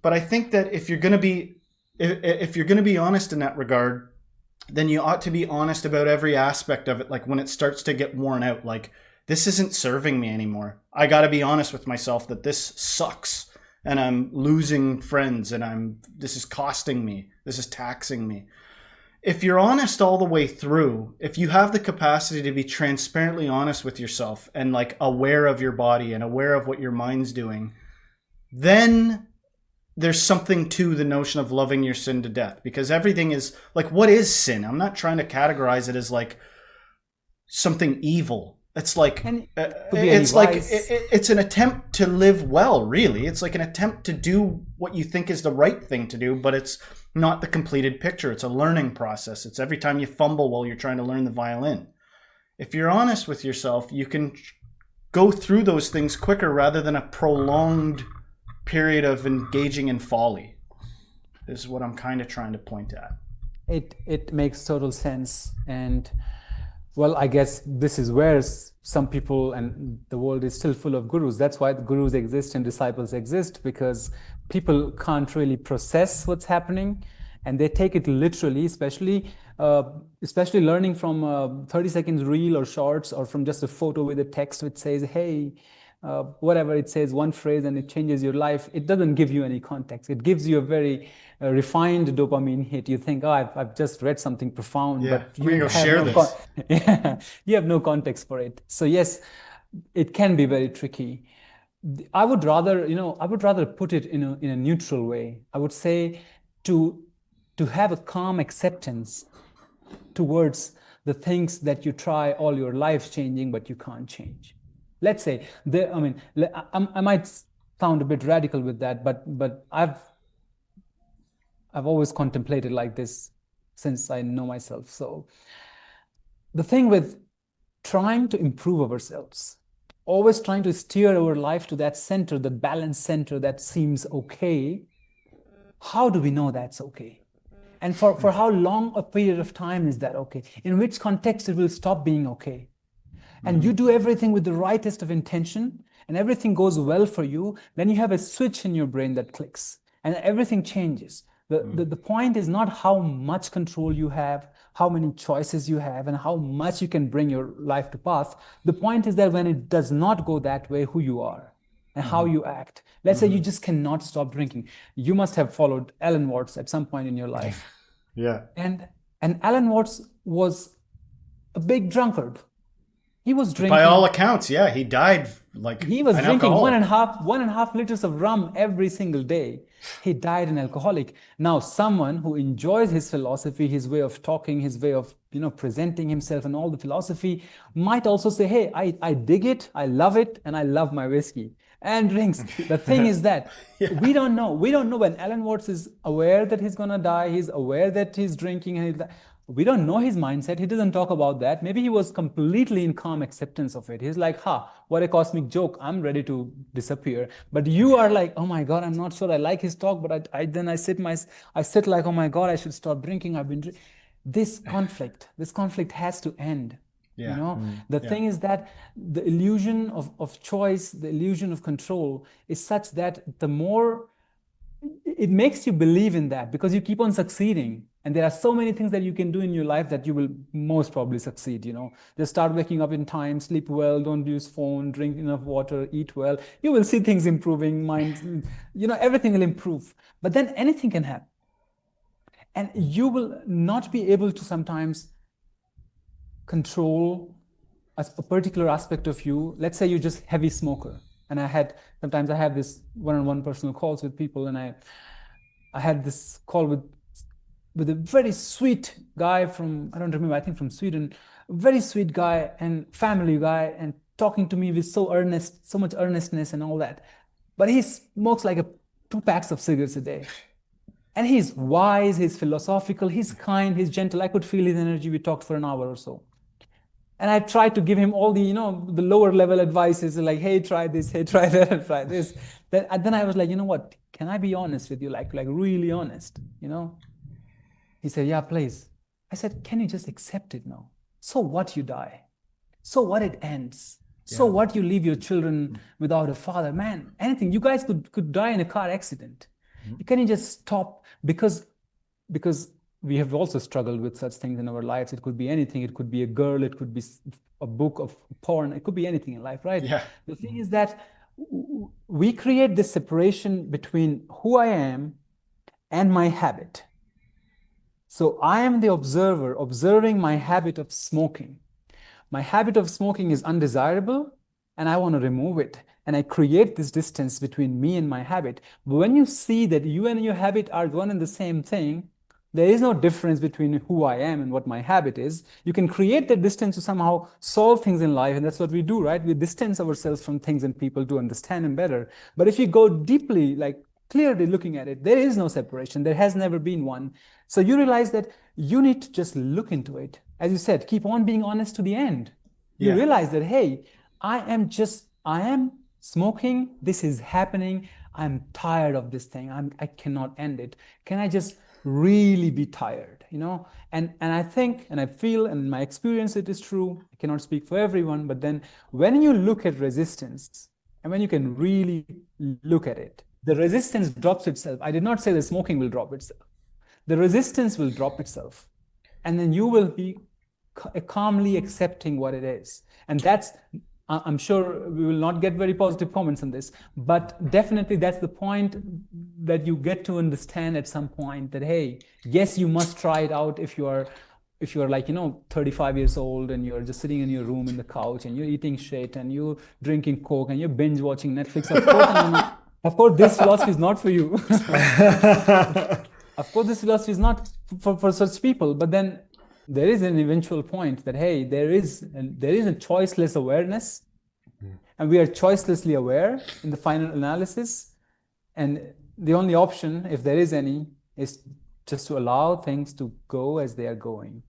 But I think that if you're going to be honest in that regard, then you ought to be honest about every aspect of it. Like, when it starts to get worn out, like, this isn't serving me anymore. I got to be honest with myself that this sucks and I'm losing friends, and this is costing me, this is taxing me. If you're honest all the way through, if you have the capacity to be transparently honest with yourself and like aware of your body and aware of what your mind's doing, then there's something to the notion of loving your sin to death, because everything is like, what is sin? I'm not trying to categorize it as like something evil. It's like it's an attempt to live well, really. It's like an attempt to do what you think is the right thing to do, but it's not the completed picture. It's a learning process. It's every time you fumble while you're trying to learn the violin. If you're honest with yourself, you can go through those things quicker rather than a prolonged period of engaging in folly. This is what I'm kind of trying to point at. It makes total sense. And well, I guess this is where some people, and the world is still full of gurus. That's why the gurus exist and disciples exist, because people can't really process what's happening, and they take it literally, especially learning from 30 seconds reel or shorts, or from just a photo with a text which says, hey, whatever it says, one phrase, and it changes your life. It doesn't give you any context. It gives you a very refined dopamine hit. You think, oh, I've just read something profound, but you go share this. You have no context for it. So yes, it can be very tricky. I would rather put it in a neutral way. I would say to have a calm acceptance towards the things that you try all your life changing, but you can't change. Let's say, I might sound a bit radical with that, but I've always contemplated like this since I know myself. So the thing with trying to improve ourselves, always trying to steer our life to that center, the balanced center that seems okay, how do we know that's okay? And for how long a period of time is that okay? In which context it will stop being okay? And you do everything with the rightest of intention, and everything goes well for you, then you have a switch in your brain that clicks, and everything changes. The point is not how much control you have, how many choices you have, and how much you can bring your life to path. The point is that when it does not go that way, who you are and how you act. Let's say you just cannot stop drinking. You must have followed Alan Watts at some point in your life. Yeah. And Alan Watts was a big drunkard. He was drinking. By all accounts, yeah, he died like he was drinking alcoholic. 1.5 liters of rum every single day. He died an alcoholic. Now, someone who enjoys his philosophy, his way of talking, his way of presenting himself, and all the philosophy, might also say, "Hey, I dig it, I love it, and I love my whiskey," and drinks. The thing is that we don't know. We don't know when Alan Watts is aware that he's gonna die. He's aware that he's drinking, and we don't know his mindset. He doesn't talk about that. Maybe he was completely in calm acceptance of it. He's like, what a cosmic joke. I'm ready to disappear. But you are like, oh my God, I'm not sure I like his talk, but I sit like, oh my God, I should stop drinking. This conflict has to end. Yeah. The thing is that the illusion of choice, the illusion of control is such that the more it makes you believe in that, because you keep on succeeding. And there are so many things that you can do in your life that you will most probably succeed. Just start waking up in time, sleep well, don't use phone, drink enough water, eat well. You will see things improving, everything will improve. But then anything can happen. And you will not be able to sometimes control a particular aspect of you. Let's say you're just heavy smoker. And sometimes I have this one-on-one personal calls with people, and I had this call with a very sweet guy from, I don't remember, I think from Sweden, very sweet guy and family guy, and talking to me with so much earnestness and all that. But he smokes like 2 packs of cigarettes a day. And he's wise, he's philosophical, he's kind, he's gentle. I could feel his energy. We talked for an hour or so. And I tried to give him all the, the lower level advices, like, hey, try this, hey, try that, try this. Then I was like, you know what? Can I be honest with you? Like really honest, He said, yeah, please. I said, can you just accept it now? So what you die? So what it ends? So what you leave your children without a father? Man, anything. You guys could die in a car accident. Can you just stop? Because we have also struggled with such things in our lives. It could be anything. It could be a girl. It could be a book of porn. It could be anything in life, right? Yeah. The thing is that we create this separation between who I am and my habit. So I am the observer, observing my habit of smoking. My habit of smoking is undesirable and I want to remove it. And I create this distance between me and my habit. But when you see that you and your habit are one and the same thing, there is no difference between who I am and what my habit is. You can create that distance to somehow solve things in life. And that's what we do, right? We distance ourselves from things and people to understand them better. But if you go deeply, like clearly looking at it, there is no separation. There has never been one. So you realize that you need to just look into it. As you said, keep on being honest to the end. You realize that, hey, I am smoking. This is happening. I'm tired of this thing. I cannot end it. Can I just really be tired, and I think and I feel, and in my experience it is true. I cannot speak for everyone, but then when you look at resistance and when you can really look at it, the resistance drops itself. I did not say the smoking will drop itself. The resistance will drop itself, and then you will be calmly accepting what it is. And that's, I'm sure we will not get very positive comments on this, but definitely that's the point that you get to understand at some point that, hey, yes, you must try it out if you are like, 35 years old and you're just sitting in your room in the couch and you're eating shit and you're drinking Coke and you're binge watching Netflix. Of course, this philosophy is not for you. Of course, this philosophy is not for such people, but then there is an eventual point that, hey, there is a choiceless awareness, and we are choicelessly aware in the final analysis. And the only option, if there is any, is just to allow things to go as they are going.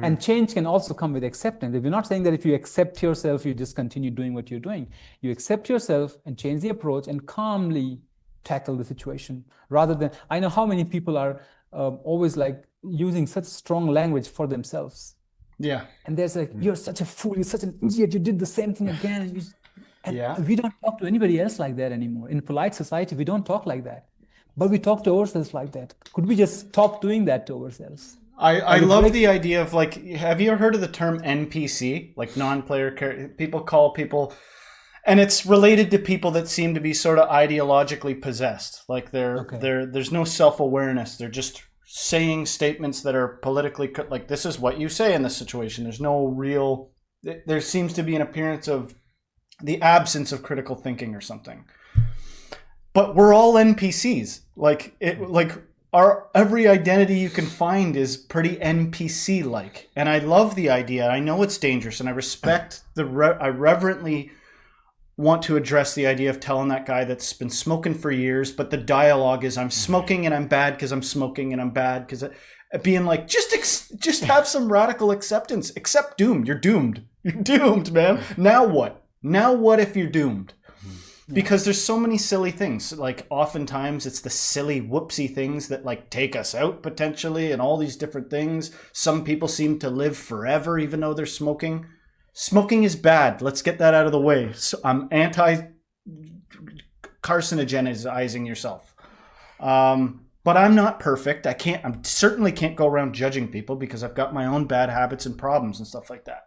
And change can also come with acceptance. We're not saying that if you accept yourself, you just continue doing what you're doing. You accept yourself and change the approach and calmly tackle the situation, rather than, I know how many people are always like using such strong language for themselves. Yeah. And there's like, you're such a fool, you're such an idiot, you did the same thing again. And we don't talk to anybody else like that anymore. In polite society, we don't talk like that. But we talk to ourselves like that. Could we just stop doing that to ourselves? I love the idea of, like, have you ever heard of the term NPC? Like non-player character. People call people, and it's related to people that seem to be sort of ideologically possessed. Like there's no self-awareness. They're just saying statements that are politically, like, this is what you say in this situation. There's no real, there seems to be an appearance of the absence of critical thinking or something. But we're all NPCs. Every identity you can find is pretty NPC-like. And I love the idea. I know it's dangerous, and I respect I reverently want to address the idea of telling that guy that's been smoking for years, but the dialogue is, I'm smoking and I'm bad because I'm smoking and I'm bad because, being like, just have some radical acceptance. Accept doom. You're doomed. You're doomed, man. Now what? Now what if you're doomed? Because there's so many silly things. Like, oftentimes it's the silly whoopsie things that, like, take us out potentially, and all these different things. Some people seem to live forever even though they're smoking. Smoking is bad. Let's get that out of the way. So I'm anti-carcinogenizing yourself. But I'm not perfect. I certainly can't go around judging people because I've got my own bad habits and problems and stuff like that.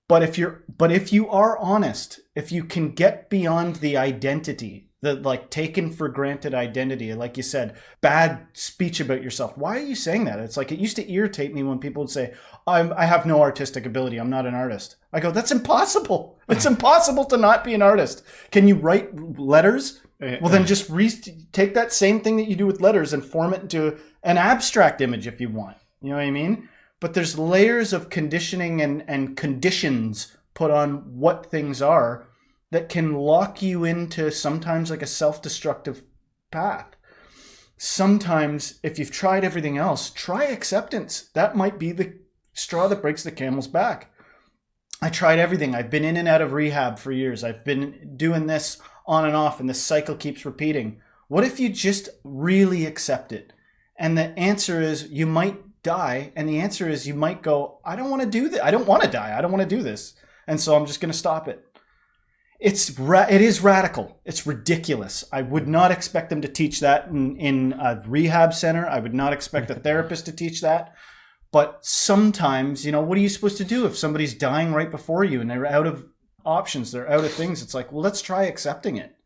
But if you are honest, if you can get beyond the identity, the, like, taken for granted identity, like you said, bad speech about yourself. Why are you saying that? It's like, it used to irritate me when people would say, I have no artistic ability. I'm not an artist. I go, that's impossible. It's impossible to not be an artist. Can you write letters? Well, then just take that same thing that you do with letters and form it into an abstract image if you want. You know what I mean? But there's layers of conditioning and conditions put on what things are that can lock you into sometimes like a self-destructive path. Sometimes, if you've tried everything else, try acceptance. That might be the straw that breaks the camel's back. I tried everything. I've been in and out of rehab for years. I've been doing this on and off, and this cycle keeps repeating. What if you just really accept it? And the answer is you might die, and the answer is you might go, I don't want to do this. I don't want to die. I don't want to do this. And so I'm just going to stop it. It is radical. It's ridiculous. I would not expect them to teach that in a rehab center. I would not expect a therapist to teach that. But sometimes, what are you supposed to do if somebody's dying right before you and they're out of options. They're out of things. It's like, well, let's try accepting it.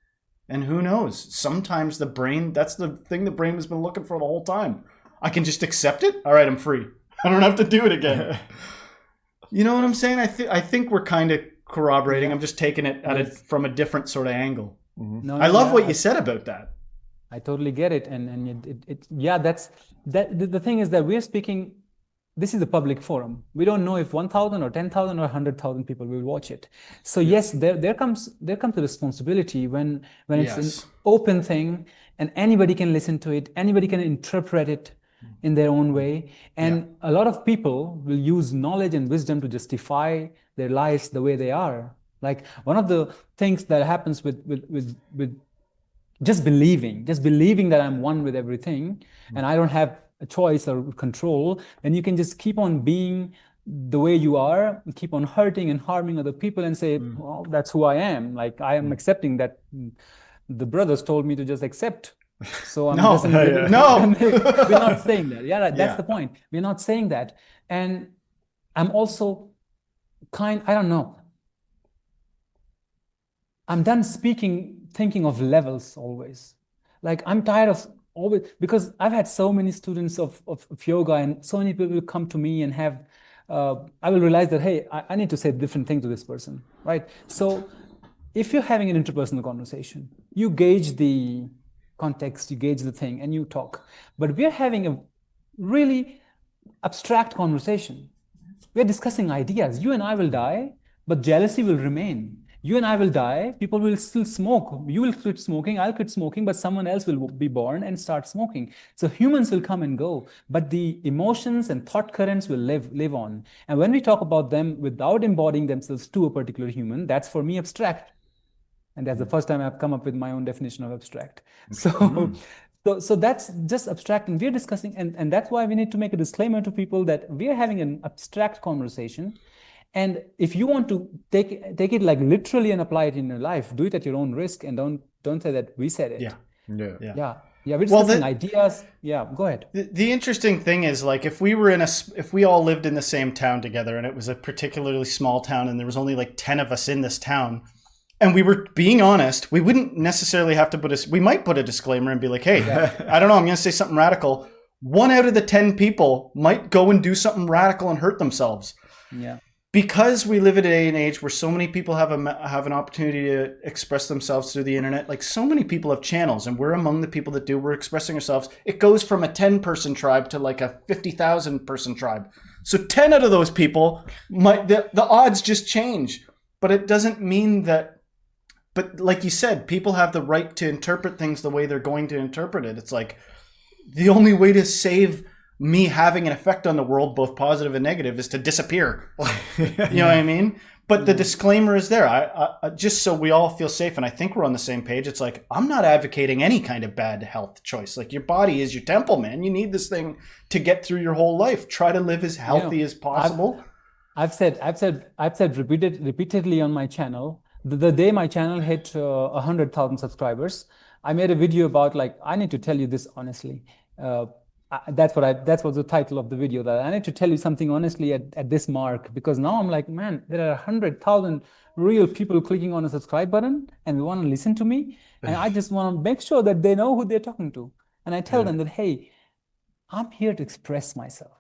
And who knows? Sometimes the brain, that's the thing the brain has been looking for the whole time. I can just accept it. All right, I'm free. I don't have to do it again. You know what I'm saying? I think we're kind of corroborating. I'm just taking it from a different sort of angle. No, I love what you said about that. I totally get it. And the thing is that we're speaking, this is a public forum. We don't know if 1,000 or 10,000 or 100,000 people will watch it. So yes, there comes the responsibility when it's an open thing and anybody can listen to it, anybody can interpret it in their own way. And a lot of people will use knowledge and wisdom to justify their lives the way they are. Like one of the things that happens with just believing that I'm one with everything and I don't have a choice or control, and you can just keep on being the way you are, keep on hurting and harming other people and say, well, that's who I am. Like I am accepting that the brothers told me to just accept. So I'm no. we're not saying that. That's the point. We're not saying that. And I'm also I don't know. I'm done thinking of levels always. Like I'm tired of always, because I've had so many students of yoga and so many people will come to me and have, I will realize that, hey, I need to say a different thing to this person, right? So if you're having an interpersonal conversation, you gauge the context, you gauge the thing and you talk. But we're having a really abstract conversation. We're discussing ideas. You and I will die, but jealousy will remain. You and I will die, people will still smoke. You will quit smoking, I'll quit smoking, but someone else will be born and start smoking. So humans will come and go, but the emotions and thought currents will live on. And when we talk about them without embodying themselves to a particular human, that's for me abstract. And that's the first time I've come up with my own definition of abstract. So that's just abstract, and we're discussing, and that's why we need to make a disclaimer to people that we're having an abstract conversation. And if you want to take it like literally and apply it in your life, do it at your own risk, and don't say that we said it. Yeah. We're discussing ideas. Yeah, go ahead. The interesting thing is, like, if we all lived in the same town together, and it was a particularly small town, and there was only like 10 of us in this town, and we were being honest, we wouldn't necessarily have to we might put a disclaimer and be like, hey, I don't know, I'm going to say something radical. 1 out of the 10 people might go and do something radical and hurt themselves. Yeah. Because we live in a day and age where so many people have an opportunity to express themselves through the internet, like so many people have channels, and we're among the people that do. We're expressing ourselves. It goes from a 10-person tribe to like a 50,000-person tribe. So 10 out of those people the odds just change, but it doesn't mean that. But like you said, people have the right to interpret things the way they're going to interpret it. It's like the only way to save me having an effect on the world, both positive and negative, is to disappear. You know what I mean? But the disclaimer is there. I just so we all feel safe, and I think we're on the same page. It's like, I'm not advocating any kind of bad health choice. Like, your body is your temple, man. You need this thing to get through your whole life. Try to live as healthy as possible. I've said repeatedly on my channel, the day my channel hit 100,000 subscribers, I made a video about, like, I need to tell you this honestly. That was the title of the video, that I need to tell you something honestly at this mark, because now I'm like, man, there are 100,000 real people clicking on a subscribe button and they want to listen to me, and I just want to make sure that they know who they're talking to. And I tell them that, hey, I'm here to express myself.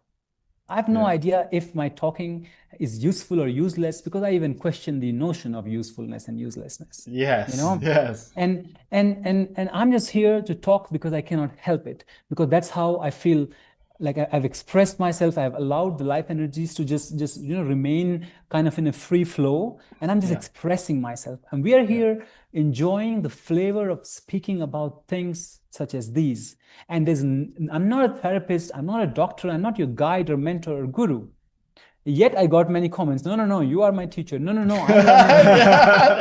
I have no idea if my talking is useful or useless, because I even question the notion of usefulness and uselessness. Yes. You know? Yes. And I'm just here to talk because I cannot help it, because that's how I feel. Like I've expressed myself, I've allowed the life energies to just remain kind of in a free flow, and I'm just expressing myself. And we are here enjoying the flavor of speaking about things such as these. And I'm not a therapist, I'm not a doctor, I'm not your guide or mentor or guru. Yet I got many comments. No, you are my teacher. No,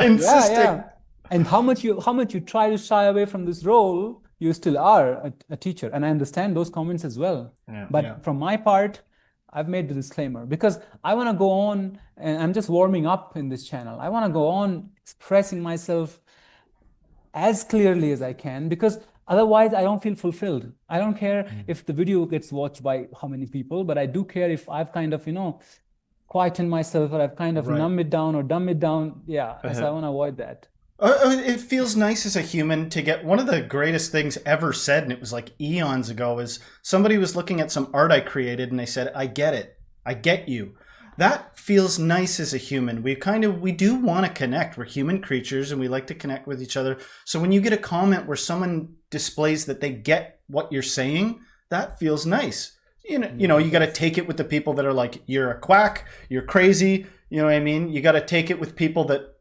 Insisting. And how much you try to shy away from this role, you still are a teacher. And I understand those comments as well. But from my part, I've made the disclaimer, because I want to go on, and I'm just warming up in this channel. I want to go on expressing myself as clearly as I can, because otherwise I don't feel fulfilled. I don't care if the video gets watched by how many people, but I do care if I've kind of, quieten myself, or I've kind of Right. numb it down or dumb it down. Yeah, so I want to avoid that. It feels nice as a human to get one of the greatest things ever said, and it was like eons ago, is somebody was looking at some art I created and they said, I get it. I get you. That feels nice as a human. We do want to connect. We're human creatures and we like to connect with each other. So when you get a comment where someone displays that they get what you're saying, that feels nice. You know, you got to take it with the people that are like, you're a quack, you're crazy. You know what I mean? You got to take it with people that,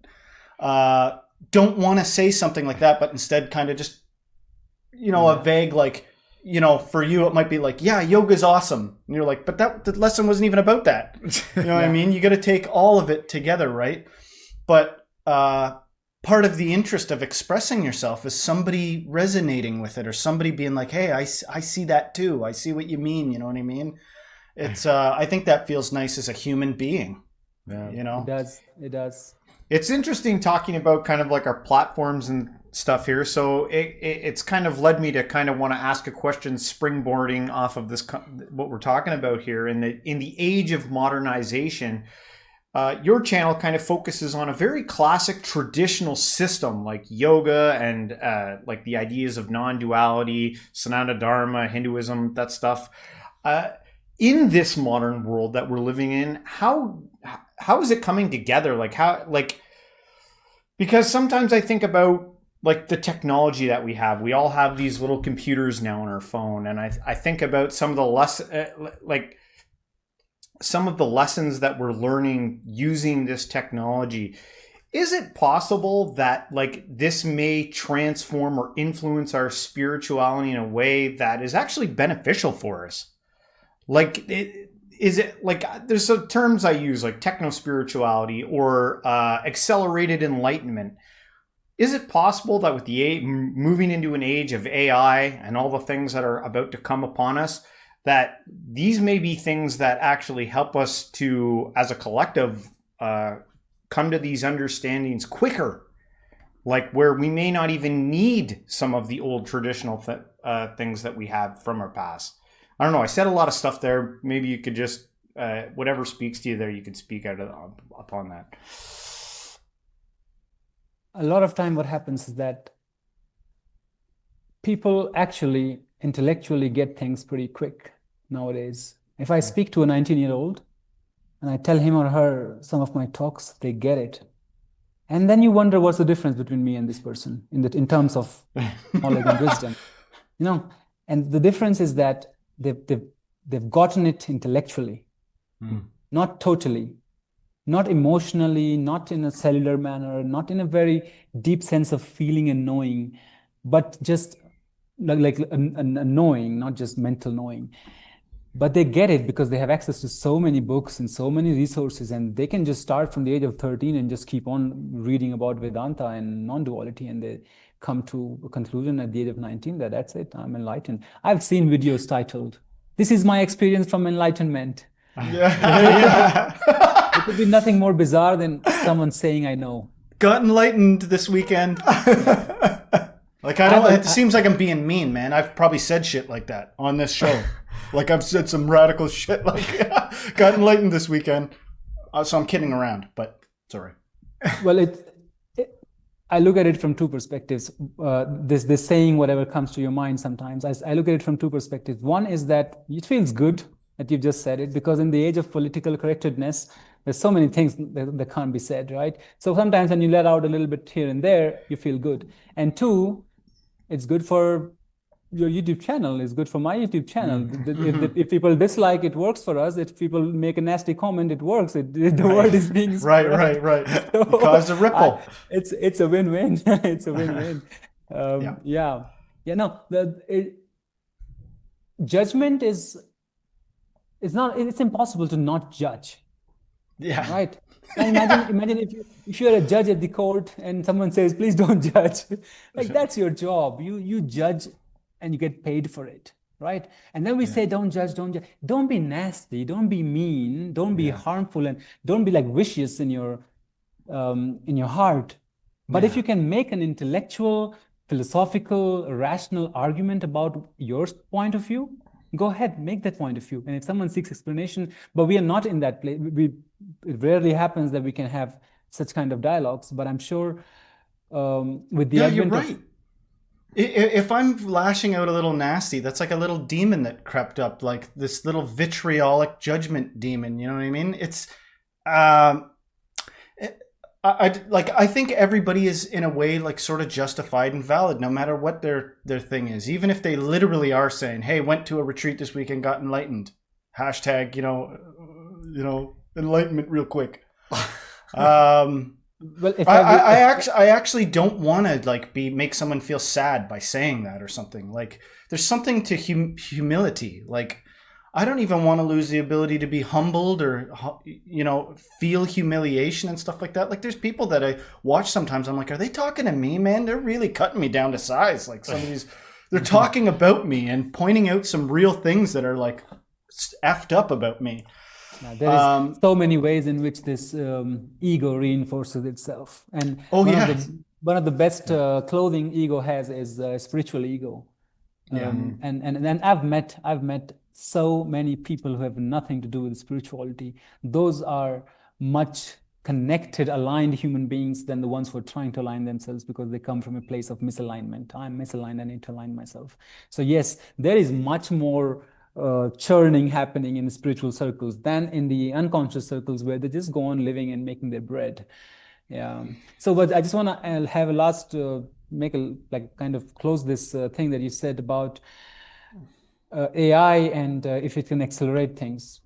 don't want to say something like that, but instead kind of just, a vague, like, for you, it might be like, yeah, yoga's awesome. And you're like, but the lesson wasn't even about that. You know what I mean? You got to take all of it together, right? But part of the interest of expressing yourself is somebody resonating with it, or somebody being like, hey, I see that too. I see what you mean. You know what I mean? It's, I think that feels nice as a human being. Yeah. It does. It's interesting talking about kind of like our platforms and stuff here. So it's kind of led me to kind of want to ask a question, springboarding off of this, what we're talking about here. In the age of modernization, your channel kind of focuses on a very classic traditional system like yoga and like the ideas of non-duality, Sanatana Dharma, Hinduism, that stuff. In this modern world that we're living in, how is it coming together? Because sometimes I think about like the technology that we have. We all have these little computers now on our phone, and I think about some of the some of the lessons that we're learning using this technology. Is it possible that like this may transform or influence our spirituality in a way that is actually beneficial for us? Like, is it like there's some terms I use like techno spirituality or accelerated enlightenment? Is it possible that with the moving into an age of AI and all the things that are about to come upon us, that these may be things that actually help us to, as a collective, come to these understandings quicker, like where we may not even need some of the old traditional things that we have from our past? I don't know. I said a lot of stuff there. Maybe you could just, whatever speaks to you there, you could speak upon that. A lot of time what happens is that people actually intellectually get things pretty quick nowadays. If I speak to a 19-year-old and I tell him or her some of my talks, they get it. And then you wonder what's the difference between me and this person in terms of knowledge and wisdom. And the difference is that they've gotten it intellectually, not totally, not emotionally, not in a cellular manner, not in a very deep sense of feeling and knowing, but just like a knowing, not just mental knowing. But they get it because they have access to so many books and so many resources, and they can just start from the age of 13 and just keep on reading about Vedanta and non-duality, and they come to a conclusion at the age of 19 that that's it, I'm enlightened. I've seen videos titled, "This is my experience from enlightenment." It could be nothing more bizarre than someone saying, I know. Got enlightened this weekend. Like, it seems like I'm being mean, man. I've probably said shit like that on this show. Like, I've said some radical shit like, got enlightened this weekend. So I'm kidding around, but it's all right. Well, I look at it from two perspectives. This saying whatever comes to your mind sometimes. I look at it from two perspectives. One is that it feels good that you've just said it, because in the age of political correctness, there's so many things that can't be said, right? So sometimes when you let out a little bit here and there, you feel good. And two, it's good for your YouTube channel, it's good for my YouTube channel. If people dislike, it works for us. If people make a nasty comment, it works. The word is being spread. Right. So, you caused a ripple. It's a win-win. It's a win-win. Judgment it's impossible to not judge. Yeah. Right. Imagine if you're a judge at the court and someone says, please don't judge. Like, that's your job. You judge and you get paid for it. Right. And then we say, don't judge. Don't be nasty. Don't be mean. Don't be harmful, and don't be like vicious in your heart. But if you can make an intellectual, philosophical, rational argument about your point of view, go ahead, make that point of view. And if someone seeks explanation, but we are not in that place. it rarely happens that we can have such kind of dialogues, but I'm sure with the Yeah, you're advent of right. If I'm lashing out a little nasty, that's like a little demon that crept up, like this little vitriolic judgment demon. You know what I mean? It's, I think everybody is in a way like sort of justified and valid, no matter what their thing is. Even if they literally are saying, "Hey, went to a retreat this week and got enlightened." Hashtag, enlightenment real quick. well, if I actually don't want to like make someone feel sad by saying that or something. Like there's something to humility. Like I don't even want to lose the ability to be humbled or feel humiliation and stuff like that. Like there's people that I watch sometimes. I'm like, are they talking to me, man? They're really cutting me down to size. Like some of these, they're talking about me and pointing out some real things that are like effed up about me. there is so many ways in which this ego reinforces itself, and one of the best clothing ego has is spiritual ego. And I've met so many people who have nothing to do with spirituality. Those are much connected, aligned human beings than the ones who are trying to align themselves because they come from a place of misalignment. I'm misaligned, I need to align myself. So yes, there is much more churning happening in spiritual circles than in the unconscious circles where they just go on living and making their bread. Yeah. So, but I just want to have a last kind of close this thing that you said about AI and if it can accelerate things.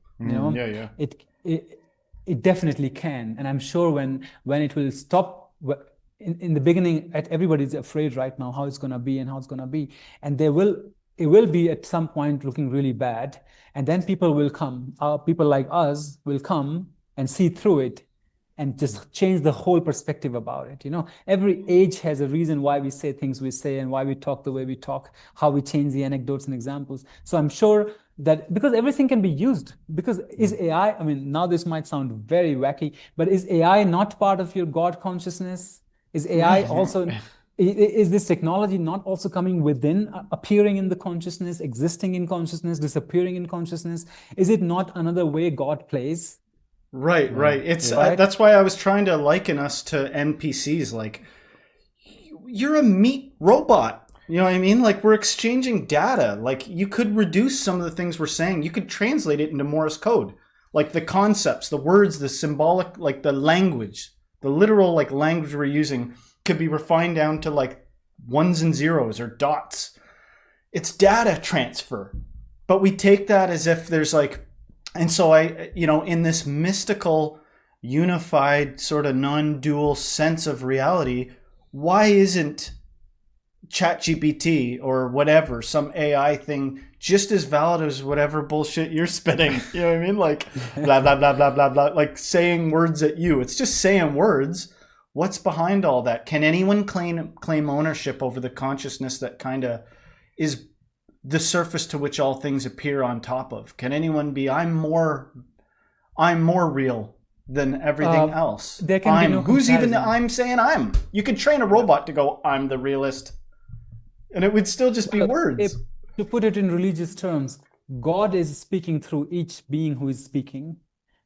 It definitely can, and I'm sure when it will stop. In the beginning, everybody's afraid right now how it's going to be and how it's going to be, and it will be at some point looking really bad, and then people will come. People like us will come and see through it and just change the whole perspective about it. Every age has a reason why we say things we say and why we talk the way we talk, how we change the anecdotes and examples. So I'm sure that because everything can be used, because is AI, I mean, now this might sound very wacky, but is AI not part of your God consciousness? Is AI also, is this technology not also coming within, appearing in the consciousness, existing in consciousness, disappearing in consciousness? Is it not another way God plays? Right. It's that's why I was trying to liken us to NPCs. Like, you're a meat robot. You know what I mean? Like, we're exchanging data. Like, you could reduce some of the things we're saying. You could translate it into Morse code. Like, the concepts, the words, the symbolic, like, the language, the literal, like, language we're using could be refined down to, like, ones and zeros or dots. It's data transfer. But we take that as if there's, like, and so in this mystical, unified, sort of non-dual sense of reality, why isn't ChatGPT or whatever, some AI thing, just as valid as whatever bullshit you're spitting? You know what I mean? Like, blah, blah, blah, blah, blah, blah, like saying words at you. It's just saying words. What's behind all that? Can anyone claim ownership over the consciousness that kind of is the surface to which all things appear on top of? Can anyone be, I'm more real than everything else? There can be no who's even comparison. I'm saying I'm. You could train a robot to go, I'm the realist, and it would still just be words. To put it in religious terms, God is speaking through each being who is speaking,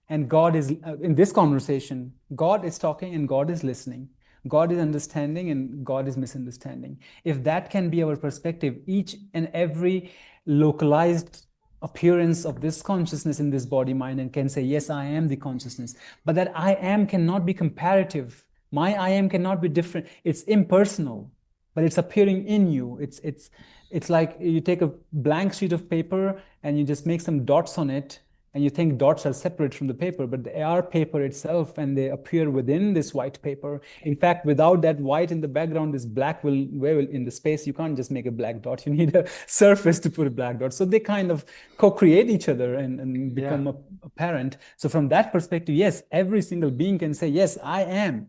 and God is in this conversation, God is talking and God is listening. God is understanding and God is misunderstanding. If that can be our perspective, each and every localized appearance of this consciousness in this body mind, and can say, yes, I am the consciousness, but that I am cannot be comparative. My I am cannot be different. It's impersonal, but it's appearing in you. It's like you take a blank sheet of paper and you just make some dots on it, and you think dots are separate from the paper, but they are paper itself, and they appear within this white paper. In fact, without that white in the background, this black will in the space. You can't just make a black dot. You need a surface to put a black dot. So they kind of co-create each other and become apparent. So from that perspective, yes, every single being can say, yes, I am.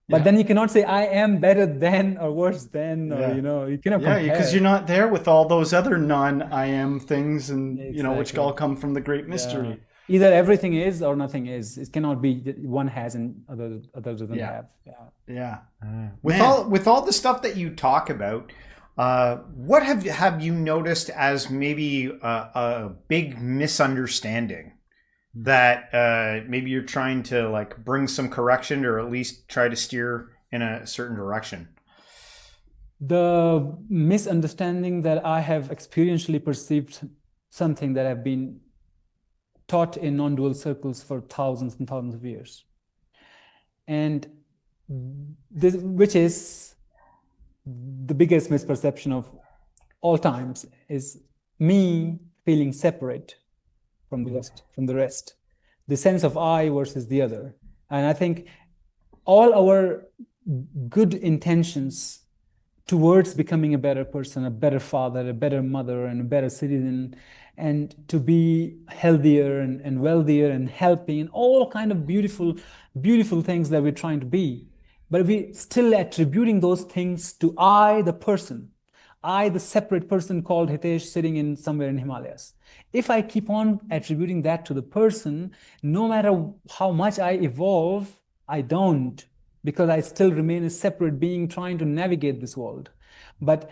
But then you cannot say I am better than or worse than, or you cannot compare. Because you're not there with all those other non-I am things, and which all come from the great mystery. Either everything is or nothing is. It cannot be one has and other doesn't have. With all the stuff that you talk about, what have you noticed as maybe a big misunderstanding that maybe you're trying to like bring some correction or at least try to steer in a certain direction? The misunderstanding that I have experientially perceived something that I've been taught in non-dual circles for thousands and thousands of years. And this, which is the biggest misperception of all times, is me feeling separate from the rest, the sense of I versus the other. And I think all our good intentions towards becoming a better person, a better father, a better mother, and a better citizen, and to be healthier and wealthier and helping, and all kind of beautiful, beautiful things that we're trying to be. But we still attributing those things to I, the person, I, the separate person called Hitesh sitting in somewhere in Himalayas. If I keep on attributing that to the person, no matter how much I evolve, I don't, because I still remain a separate being trying to navigate this world. But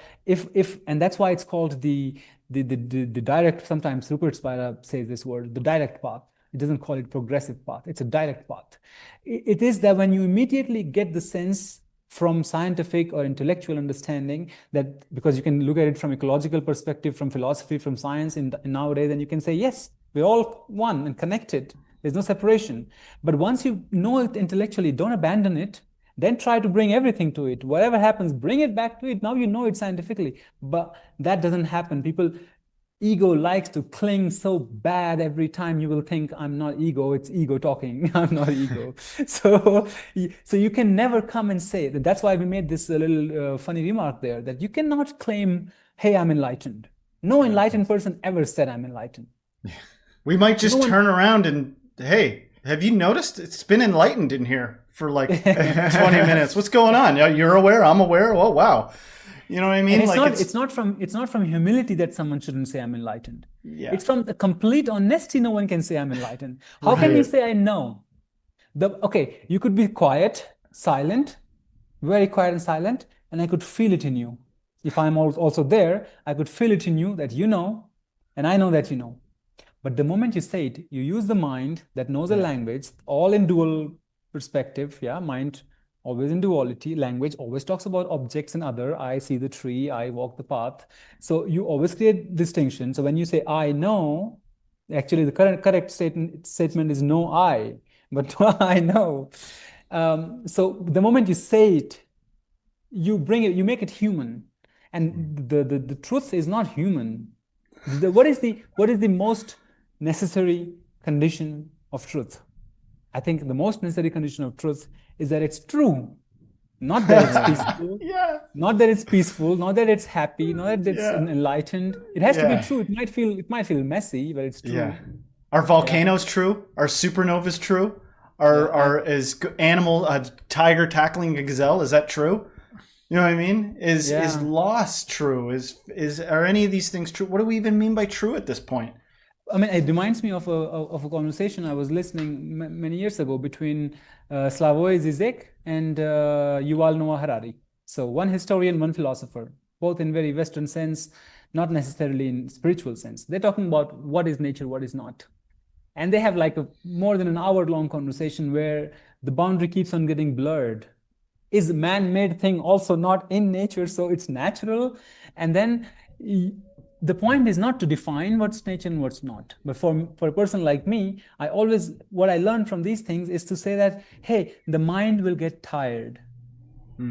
and that's why it's called the direct, sometimes Rupert Spira says this word, the direct path. It doesn't call it progressive path. It's a direct path. It is that when you immediately get the sense from scientific or intellectual understanding, that because you can look at it from ecological perspective, from philosophy, from science in nowadays, and you can say, yes, we're all one and connected. There's no separation. But once you know it intellectually, don't abandon it. Then try to bring everything to it. Whatever happens, bring it back to it. Now you know it scientifically. But that doesn't happen. Ego likes to cling so bad. Every time you will think, I'm not ego, it's ego talking. I'm not ego. So you can never come and say that. That's why we made this little funny remark there, that you cannot claim, hey, I'm enlightened. No enlightened person ever said I'm enlightened. We might just turn around and, hey, have you noticed it's been enlightened in here for like 20 minutes? What's going on? You're aware, I'm aware. Oh, wow. You know what I mean? And it's not from humility that someone shouldn't say I'm enlightened. Yeah. It's from the complete honesty. No one can say I'm enlightened. How can you say I know? Okay, you could be quiet, silent, very quiet and silent, and I could feel it in you. If I'm also there, I could feel it in you that you know, and I know that you know. But the moment you say it, you use the mind that knows a language, all in dual perspective. Yeah, mind always in duality. Language always talks about objects and other. I see the tree, I walk the path. So you always create distinction. So when you say I know, actually the correct statement is no I, but I know. So the moment you say it, you make it human, and the truth is not human. What is the most necessary condition of truth? I think the most necessary condition of truth is that it's true, not that it's peaceful, not that it's peaceful, not that it's happy, not that it's enlightened. It has to be true. It might feel messy, but it's true. Yeah. Are volcanoes true? Are supernovas true? Is animal tiger tackling a gazelle? Is that true? You know what I mean? Is loss true? Are any of these things true? What do we even mean by true at this point? I mean, it reminds me of a conversation I was listening many years ago between Slavoj Zizek and Yuval Noah Harari. So one historian, one philosopher, both in very Western sense, not necessarily in spiritual sense. They're talking about what is nature, what is not. And they have like a more than an hour-long conversation where the boundary keeps on getting blurred. Is a man-made thing also not in nature, so it's natural? And then the point is not to define what's nature and what's not. But for a person like me, what I learned from these things is to say that, hey, the mind will get tired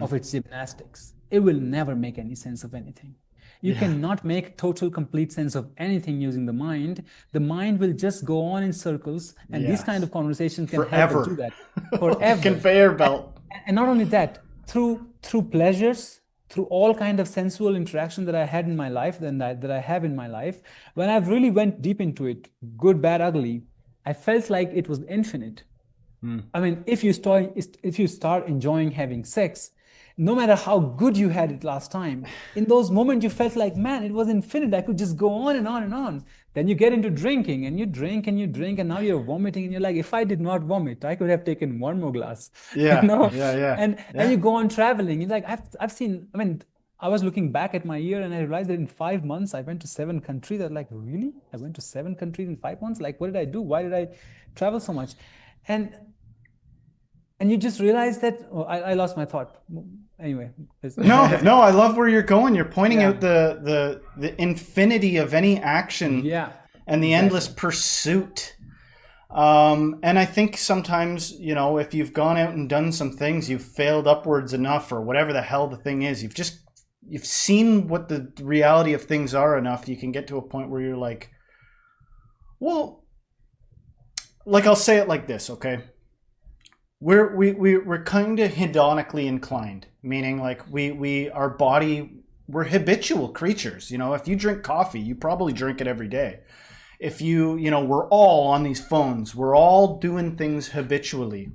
of its gymnastics. It will never make any sense of anything. You cannot make total, complete sense of anything using the mind. The mind will just go on in circles, and these kind of conversations can help us do that. Forever. Conveyor belt. And not only that, through pleasures, through all kind of sensual interaction that I had in my life, that I have in my life, when I've really went deep into it, good, bad, ugly, I felt like it was infinite. I mean, if you start enjoying having sex, no matter how good you had it last time, in those moments you felt like, man, it was infinite. I could just go on and on and on. Then you get into drinking, and you drink and you drink, and now you're vomiting, and you're like, if I did not vomit, I could have taken one more glass. Yeah, you know? yeah. And you go on traveling. You're like, I've seen. I mean, I was looking back at my year and I realized that in 5 months I went to 7 countries. I was like, really? I went to 7 countries in 5 months? Like, what did I do? Why did I travel so much? And you just realize that, oh, I lost my thought. Anyway. No, I love where you're going. You're pointing Yeah. out the infinity of any action Yeah. and the endless pursuit. And I think sometimes, you know, if you've gone out and done some things, you've failed upwards enough, or whatever the hell the thing is, you've seen what the reality of things are enough, you can get to a point where you're like, well, like, I'll say it like this, okay? We're kind of hedonically inclined, meaning like our body, we're habitual creatures. You know, if you drink coffee, you probably drink it every day. If you know, we're all on these phones, we're all doing things habitually.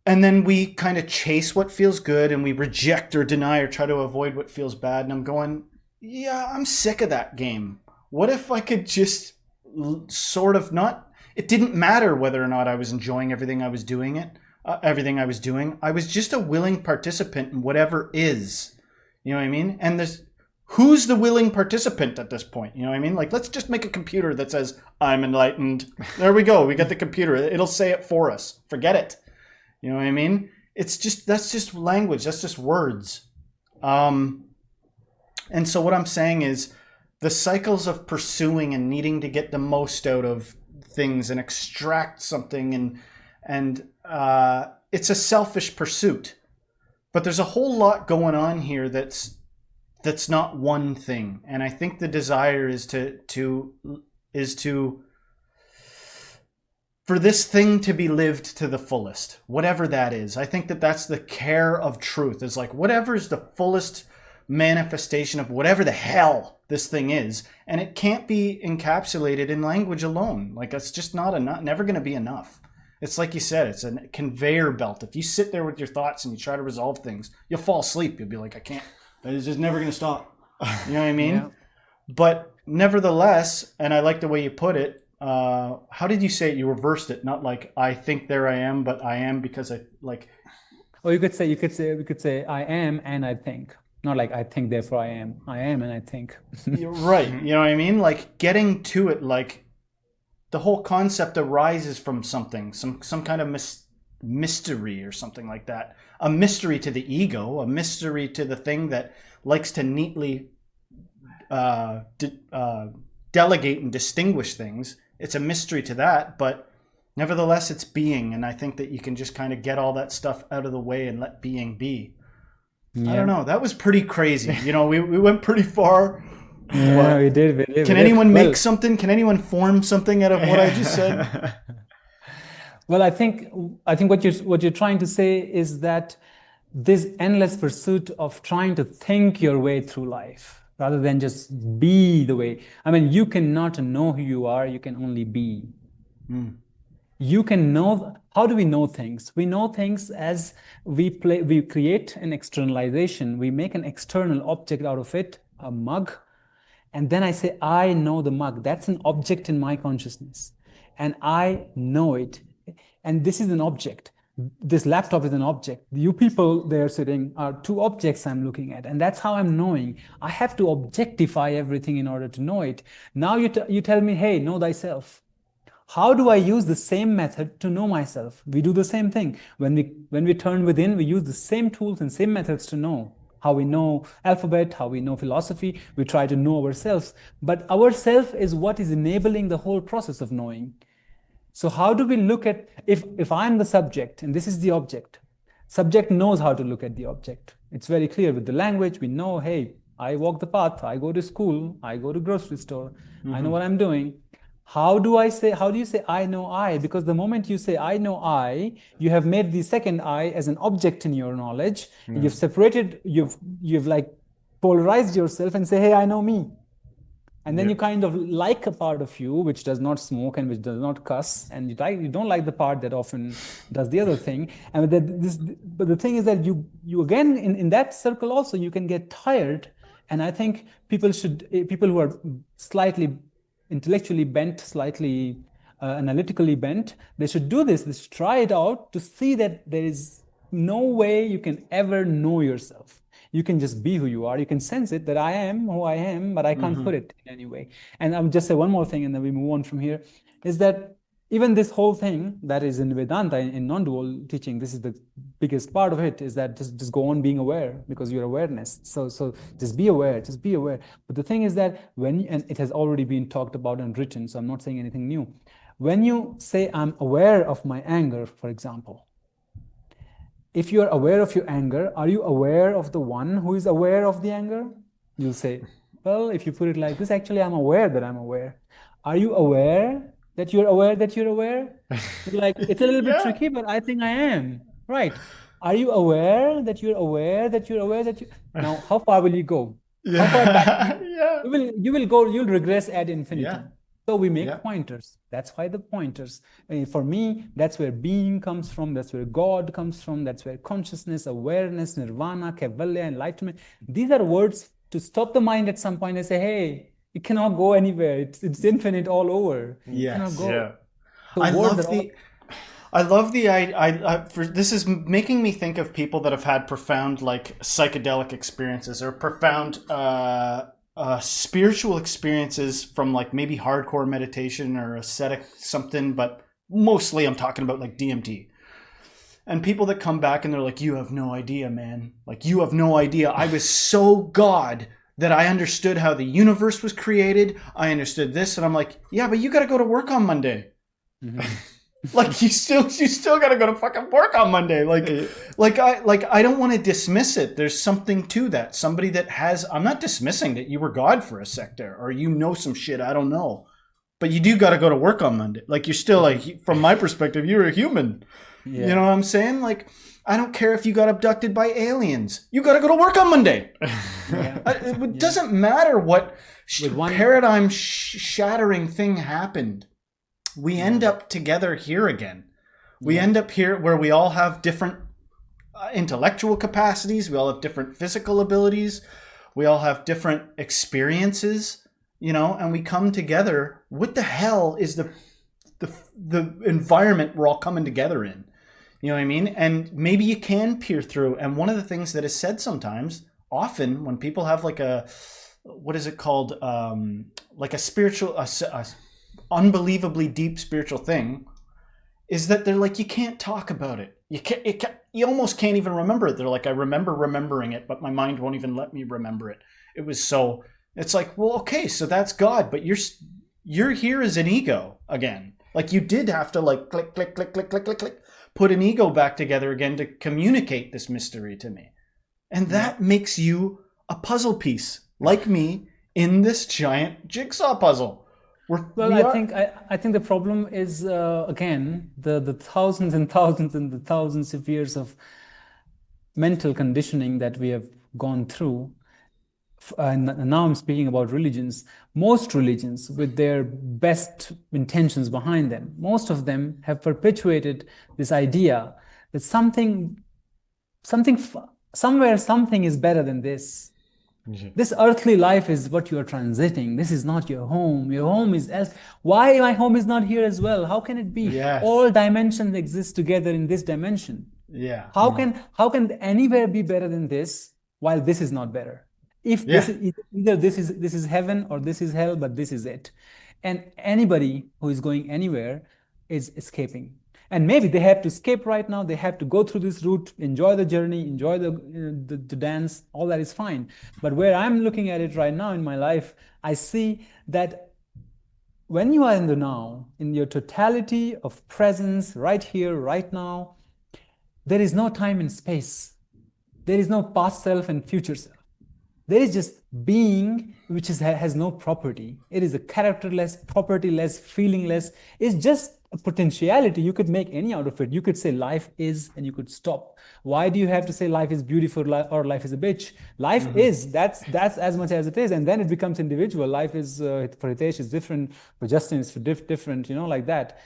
And then we kind of chase what feels good and we reject or deny or try to avoid what feels bad. And I'm going, yeah, I'm sick of that game. What if I could just sort of not, it didn't matter whether or not I was enjoying everything I was doing. I was just a willing participant in whatever is. You know what I mean? And who's the willing participant at this point? You know what I mean? Like, let's just make a computer that says, I'm enlightened. There we go. We got the computer. It'll say it for us. Forget it. You know what I mean? That's just language. That's just words. And so what I'm saying is the cycles of pursuing and needing to get the most out of things and extract something and it's a selfish pursuit, but there's a whole lot going on here that's not one thing. And I think the desire is to for this thing to be lived to the fullest, whatever that is. I think that's the care of truth, is like, whatever is the fullest manifestation of whatever the hell this thing is, and it can't be encapsulated in language alone. Like, it's just never going to be enough. It's like you said, it's a conveyor belt. If you sit there with your thoughts and you try to resolve things, you'll fall asleep. You'll be like, I can't, it's just never going to stop. You know what I mean? Yeah. But nevertheless, and I like the way you put it, how did you say it? You reversed it, not like I think there I am, but I am because I like. Or we could say I am and I think. Not like I think, therefore I am. I am and I think. You're right. You know what I mean? Like, getting to it, like the whole concept arises from something, some kind of mystery or something like that. A mystery to the ego, a mystery to the thing that likes to neatly delegate and distinguish things. It's a mystery to that, but nevertheless, it's being. And I think that you can just kind of get all that stuff out of the way and let being be. Yeah. I don't know. That was pretty crazy. You know, we went pretty far. Yeah, we did. Can anyone make something? Can anyone form something out of what I just said? Well, I think what you're trying to say is that this endless pursuit of trying to think your way through life rather than just be the way. I mean, you cannot know who you are. You can only be. You can know. How do we know things? We know things as we create an externalization. We make an external object out of it, a mug. And then I say, I know the mug. That's an object in my consciousness. And I know it. And this is an object. This laptop is an object. You people there sitting are two objects I'm looking at. And that's how I'm knowing. I have to objectify everything in order to know it. Now you tell me, hey, know thyself. How do I use the same method to know myself? We do the same thing. When we turn within, we use the same tools and same methods to know. How we know alphabet, how we know philosophy, we try to know ourselves. But ourself is what is enabling the whole process of knowing. So how do we look at, if I'm the subject and this is the object, subject knows how to look at the object. It's very clear with the language. We know, hey, I walk the path, I go to school, I go to grocery store, I know what I'm doing. How do you say I know I? Because the moment you say I know I, you have made the second I as an object in your knowledge. You've separated, you've like polarized yourself and say, hey, I know me. And then you kind of like a part of you which does not smoke and which does not cuss, and you don't like the part that often does the other thing. And but the thing is that you again in that circle also you can get tired. And I think people who are slightly intellectually bent, slightly analytically bent, they should do this. They should try it out to see that there is no way you can ever know yourself. You can just be who you are. You can sense it that I am who I am, but I can't put it in any way. And I'll just say one more thing and then we move on from here, is that even this whole thing that is in Vedanta, in non-dual teaching, this is the biggest part of it, is that just go on being aware, because you're awareness. So just be aware, just be aware. But the thing is that and it has already been talked about and written, so I'm not saying anything new. When you say, I'm aware of my anger, for example, if you're aware of your anger, are you aware of the one who is aware of the anger? You'll say, well, if you put it like this, actually, I'm aware that I'm aware. Are you aware that you're aware that you're aware? Like, it's a little bit tricky, but I think I am. Right. Are you aware that you're aware that you're aware that you... Now, how far will you go? How far back? You will go, you'll regress ad infinitum. So we make pointers. That's why the pointers. For me, that's where being comes from. That's where God comes from. That's where consciousness, awareness, nirvana, kaivalya, enlightenment. These are words to stop the mind at some point and say, hey, it cannot go anywhere. It's infinite all over. It cannot go. Yeah. So I love the this is making me think of people that have had profound like psychedelic experiences or profound spiritual experiences from like maybe hardcore meditation or ascetic something, but mostly I'm talking about like DMT. And people that come back and they're like, you have no idea, man. Like, you have no idea. I was so God that I understood how the universe was created. I understood this. And I'm like, yeah, but you got to go to work on Monday. Like, you still got to go to fucking work on Monday. I don't want to dismiss it. There's something to that. Somebody that I'm not dismissing that you were God for a sec there, or you know some shit I don't know. But you do got to go to work on Monday. Like, you're still like, from my perspective, you're a human. Yeah. You know what I'm saying? Like, I don't care if you got abducted by aliens. You got to go to work on Monday. It doesn't matter what paradigm shattering thing happened. We end up together here again. We end up here where we all have different intellectual capacities. We all have different physical abilities. We all have different experiences, you know, and we come together. What the hell is the environment we're all coming together in? You know what I mean? And maybe you can peer through. And one of the things that is said sometimes, often when people have like what is it called? Like a spiritual, unbelievably deep spiritual thing, is that they're like, you can't talk about it. You almost can't even remember it. They're like, I remember remembering it, but my mind won't even let me remember it. It's like, well, okay, so that's God, but you're here as an ego again. Like, you did have to like click, click, click, click, click, click, click, put an ego back together again to communicate this mystery to me. And that makes you a puzzle piece, like me, in this giant jigsaw puzzle. I think the problem is, again, the thousands and thousands and the thousands of years of mental conditioning that we have gone through. And now I'm speaking about religions. Most religions, with their best intentions behind them, most of them have perpetuated this idea that somewhere something is better than this. This earthly life is what you are transiting. This is not your home. Your home is else. Why my home is not here as well? How can it be? Yes. All dimensions exist together in this dimension. Yeah. How can anywhere be better than this while this is not better? If this is either this is heaven or this is hell, but this is it. And anybody who is going anywhere is escaping. And maybe they have to escape right now. They have to go through this route, enjoy the journey, enjoy the dance. All that is fine. But where I'm looking at it right now in my life, I see that when you are in the now, in your totality of presence, right here, right now, there is no time and space. There is no past self and future self. There is just being, which has no property. It is a characterless, propertyless, feelingless. It's just a potentiality. You could make any out of it. You could say life is, and you could stop. Why do you have to say life is beautiful or life is a bitch? Life is. That's as much as it is, and then it becomes individual. Life is for Hitesh is different, for Justin is different. You know, like that.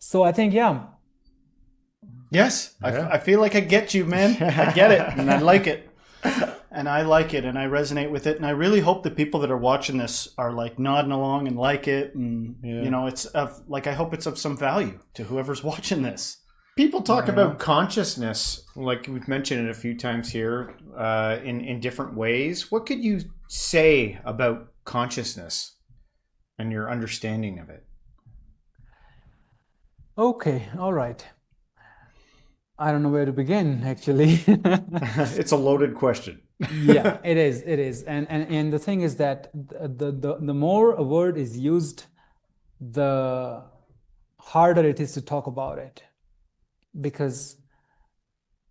So I think, Yes, I feel like I get you, man. I get it, and I like it. And I like it, and I resonate with it, and I really hope the people that are watching this are like nodding along and like it, and you know, I hope it's of some value to whoever's watching this. People talk You about know? consciousness, like we've mentioned it a few times here, in different ways. What could you say about consciousness and your understanding of it? Okay, all right. I don't know where to begin, actually. It's a loaded question. Yeah, it is. It is. And the thing is that the more a word is used, the harder it is to talk about it. Because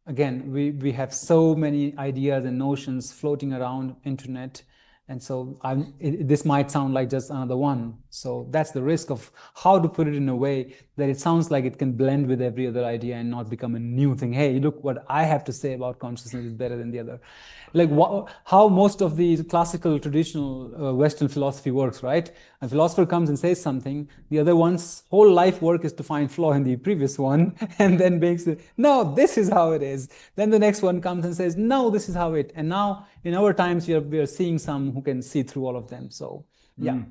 again, we have so many ideas and notions floating around internet. And so this might sound like just another one. So that's the risk of how to put it in a way that it sounds like it can blend with every other idea and not become a new thing. Hey, look what I have to say about consciousness is better than the other. Like how most of the classical traditional Western philosophy works, right? A philosopher comes and says something, the other one's whole life work is to find flaw in the previous one, and then makes it, no, this is how it is. Then the next one comes and says, no, this is how it. And now in our times, we are seeing some who can see through all of them. So yeah,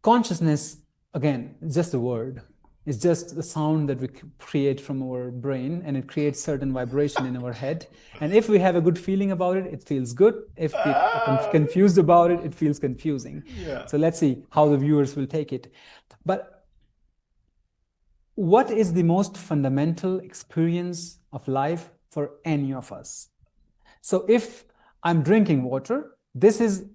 consciousness, again, is just a word. It's just the sound that we create from our brain, and it creates certain vibration in our head. And if we have a good feeling about it, it feels good. If we are confused about it, it feels confusing. Yeah. So let's see how the viewers will take it. But what is the most fundamental experience of life for any of us? So if I'm drinking water, this is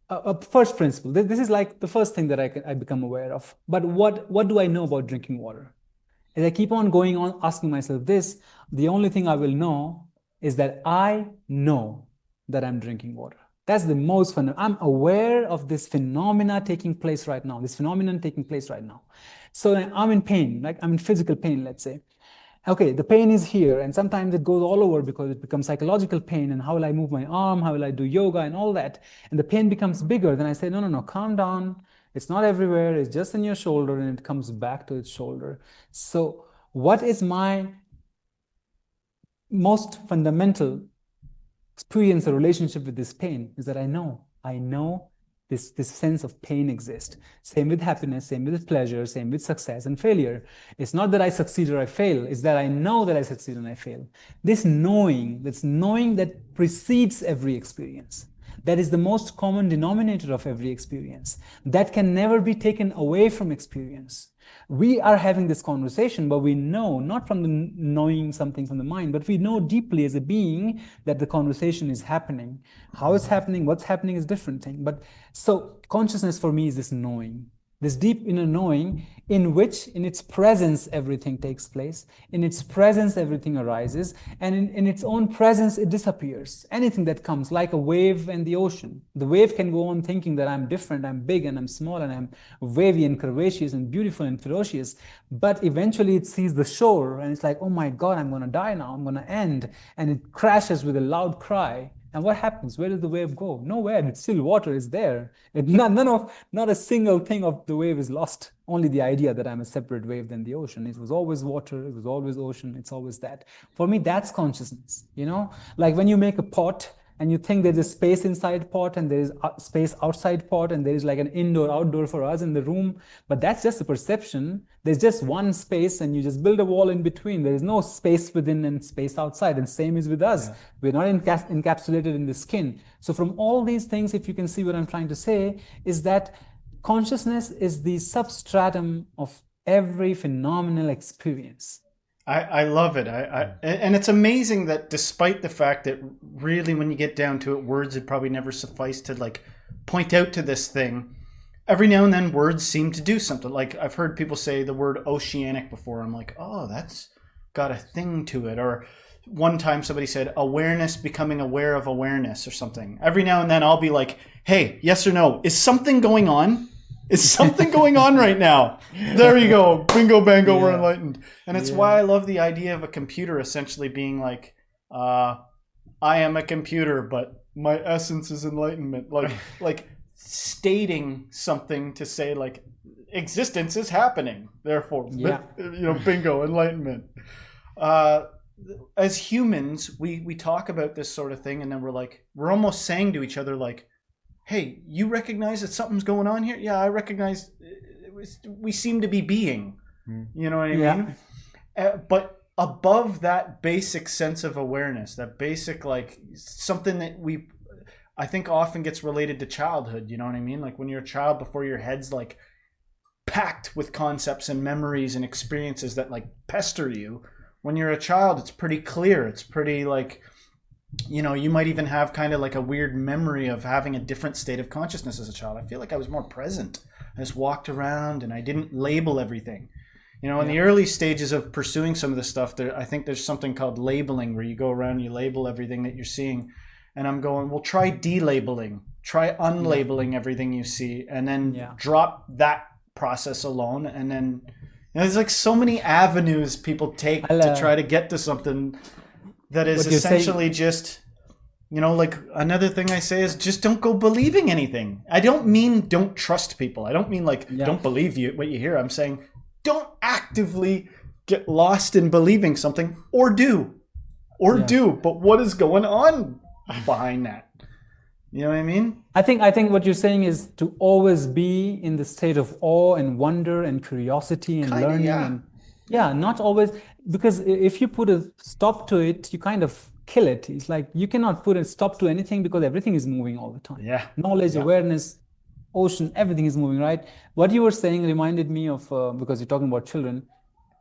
a first principle. This is like the first thing that I become aware of. But what do I know about drinking water? As I keep on going on asking myself this, the only thing I will know is that I know that I'm drinking water. That's the most fundamental. I'm aware of this phenomena taking place right now, this phenomenon taking place right now. So I'm in pain, like I'm in physical pain, let's say. Okay, the pain is here, and sometimes it goes all over because it becomes psychological pain. And how will I move my arm? How will I do yoga and all that? And the pain becomes bigger. Then I say, no, no, no, calm down. It's not everywhere. It's just in your shoulder, and it comes back to its shoulder. So, what is my most fundamental experience or relationship with this pain? Is that I know this sense of pain exists. Same with happiness, same with pleasure, same with success and failure. It's not that I succeed or I fail, it's that I know that I succeed and I fail. This knowing that precedes every experience. That is the most common denominator of every experience. That can never be taken away from experience. We are having this conversation, but we know, not from the knowing something from the mind, but we know deeply as a being that the conversation is happening. How it's happening, what's happening is a different thing. But so consciousness for me is this knowing, this deep inner knowing in which, in its presence, everything takes place. In its presence, everything arises. And in its own presence, it disappears. Anything that comes, like a wave and the ocean. The wave can go on thinking that I'm different, I'm big and I'm small and I'm wavy and curvaceous and beautiful and ferocious. But eventually it sees the shore and it's like, oh my God, I'm going to die now. I'm going to end. And it crashes with a loud cry. And what happens? Where does the wave go? Nowhere. It's still water is there. Not a single thing of the wave is lost. Only the idea that I'm a separate wave than the ocean. It was always water. It was always ocean. It's always that. For me, that's consciousness. Like when you make a pot and you think there's a space inside pot and there is space outside pot and there is like an indoor outdoor for us in the room, but that's just a perception. There's just one space and you just build a wall in between. There is no space within and space outside, and same is with us. We're not encapsulated in the skin. So from all these things, if you can see what I'm trying to say, is that consciousness is the substratum of every phenomenal experience. I love it. And it's amazing that despite the fact that really when you get down to it, words would probably never suffice to like point out to this thing. Every now and then words seem to do something. Like I've heard people say the word oceanic before. I'm like, oh, that's got a thing to it. Or one time somebody said awareness becoming aware of awareness or something. Every now and then I'll be like, hey, yes or no, is something going on? Is something going on right now? There you go. Bingo, bango, we're enlightened. And it's why I love the idea of a computer essentially being like, I am a computer, but my essence is enlightenment. Like stating something to say like existence is happening. Therefore, bingo, enlightenment. As humans, we talk about this sort of thing and then we're almost saying to each other like, hey, you recognize that something's going on here? Yeah, I recognize we seem to be being. You know what I mean? but above that basic sense of awareness, that basic, like, something that I think often gets related to childhood. You know what I mean? Like when you're a child, before your head's like packed with concepts and memories and experiences that like pester you. When you're a child, it's pretty clear. It's pretty like, you know, you might even have kind of like a weird memory of having a different state of consciousness as a child. I feel like I was more present. I just walked around and I didn't label everything. You know, in the early stages of pursuing some of this stuff, I think there's something called labeling, where you go around and you label everything that you're seeing. And I'm going, well, try delabeling, try unlabeling everything you see, and then drop that process alone. And then, you know, there's like so many avenues people take to try to get to something that is essentially just, you know, like another thing I say is just don't go believing anything. I don't mean don't trust people. I don't mean like don't believe what you hear. I'm saying don't actively get lost in believing something, or do. But what is going on behind that? You know what I mean? I think what you're saying is to always be in the state of awe and wonder and curiosity and learning. And not always, because if you put a stop to it, you kind of kill it. It's like you cannot put a stop to anything because everything is moving all the time. Knowledge, awareness, ocean, everything is moving, right? What you were saying reminded me of, because you're talking about children,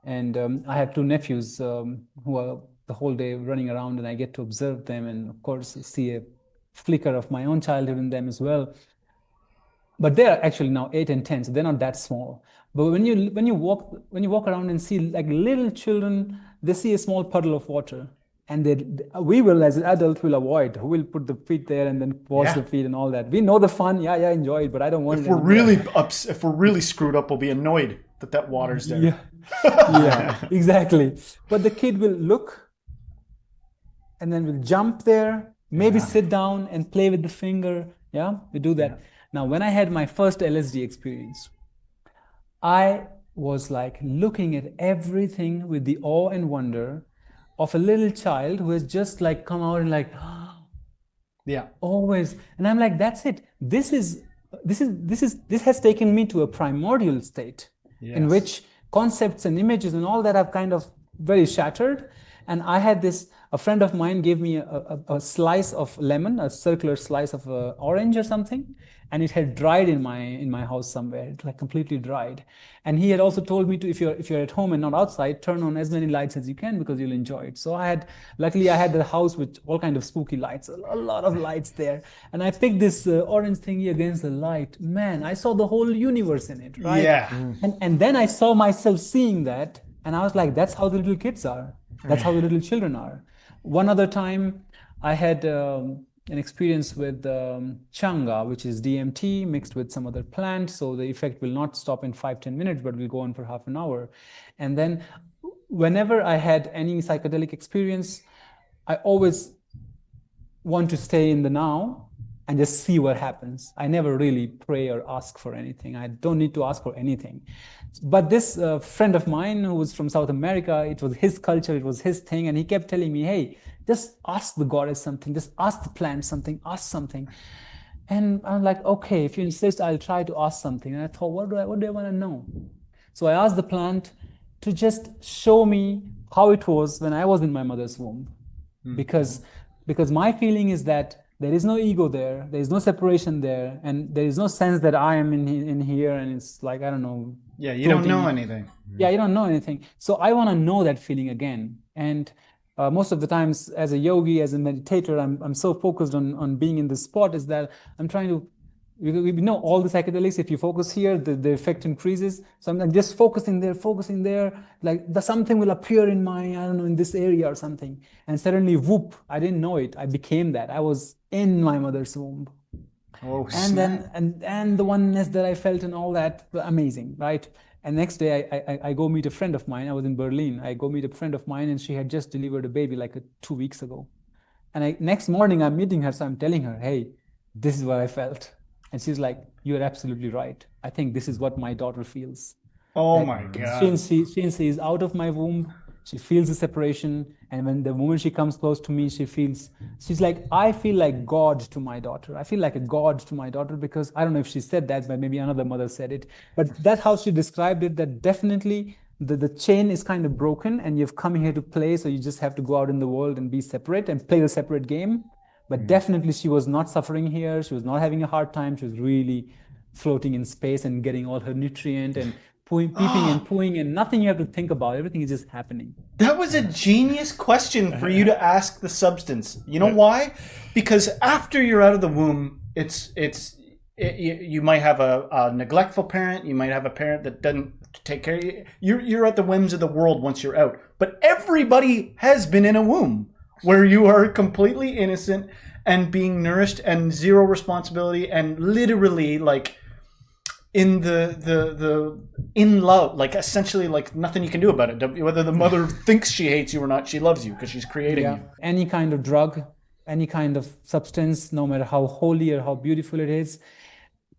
and I have two nephews who are the whole day running around, and I get to observe them and of course see a flicker of my own childhood in them as well. But they're actually now 8 and 10, so they're not that small. But when you walk around and see like little children, they see a small puddle of water, and we will, as an adult, will avoid. Who will put the feet there and then wash the feet and all that? We know the fun, enjoy it, but I don't want. If we're really screwed up, we'll be annoyed that water's there. Exactly. But the kid will look, and then will jump there, maybe sit down and play with the finger. We do that. Now, when I had my first LSD experience, I was like looking at everything with the awe and wonder of a little child who has just like come out and like, always. And I'm like, that's it. This has taken me to a primordial state in which concepts and images and all that have kind of very shattered. And I had a friend of mine gave me a slice of lemon, a circular slice of orange or something, and it had dried in my house somewhere. It like completely dried. And he had also told me to, if you're at home and not outside, turn on as many lights as you can because you'll enjoy it. So luckily I had the house with all kind of spooky lights, a lot of lights there. And I picked this orange thingy against the light. Man, I saw the whole universe in it, right? And then I saw myself seeing that, and I was like, that's how the little kids are. That's how the little children are. One other time, I had an experience with changa, which is DMT mixed with some other plant. So the effect will not stop in 5-10 minutes, but will go on for half an hour. And then whenever I had any psychedelic experience, I always want to stay in the now and just see what happens. I never really pray or ask for anything. I don't need to ask for anything. But this friend of mine who was from South America, it was his culture, it was his thing. And he kept telling me, hey, just ask the goddess something, just ask the plant something, ask something. And I'm like, okay, if you insist, I'll try to ask something. And I thought, what do I want to know? So I asked the plant to just show me how it was when I was in my mother's womb. Because my feeling is that there is no ego there, there is no separation there, and there is no sense that I am in here, and it's like, I don't know. Yeah, you don't know anything. Yeah, you don't know anything. So I want to know that feeling again. And most of the times as a yogi, as a meditator, I'm so focused on being in this spot is that I'm trying to, we know all the psychedelics, if you focus here, the effect increases. So I'm just focusing there, like something will appear in I don't know, in this area or something. And suddenly, whoop, I didn't know it. I became that. I was in my mother's womb. Oh, and then, and the oneness that I felt and all that, amazing, right? And next day, I go meet a friend of mine. I was in Berlin. I go meet a friend of mine, and she had just delivered a baby like 2 weeks ago. And next morning, I'm meeting her, so I'm telling her, hey, this is what I felt. And she's like, you're absolutely right. I think this is what my daughter feels. Oh my God. She is out of my womb. She feels the separation. And when the moment she comes close to me, she's like, I feel like God to my daughter. I feel like a God to my daughter, because I don't know if she said that, but maybe another mother said it. But that's how she described it, that definitely the chain is kind of broken and you've come here to play, so you just have to go out in the world and be separate and play a separate game. But definitely she was not suffering here. She was not having a hard time. She was really floating in space and getting all her nutrient and peeping and pooing, and nothing you have to think about. Everything is just happening. That was a genius question for you to ask the substance. You know why? Because after you're out of the womb, you might have a neglectful parent. You might have a parent that doesn't take care of you. You're at the whims of the world once you're out. But everybody has been in a womb where you are completely innocent and being nourished and zero responsibility and literally like in in love, like essentially like nothing you can do about it. Whether the mother thinks she hates you or not, she loves you because she's creating you. Any kind of drug, any kind of substance, no matter how holy or how beautiful it is,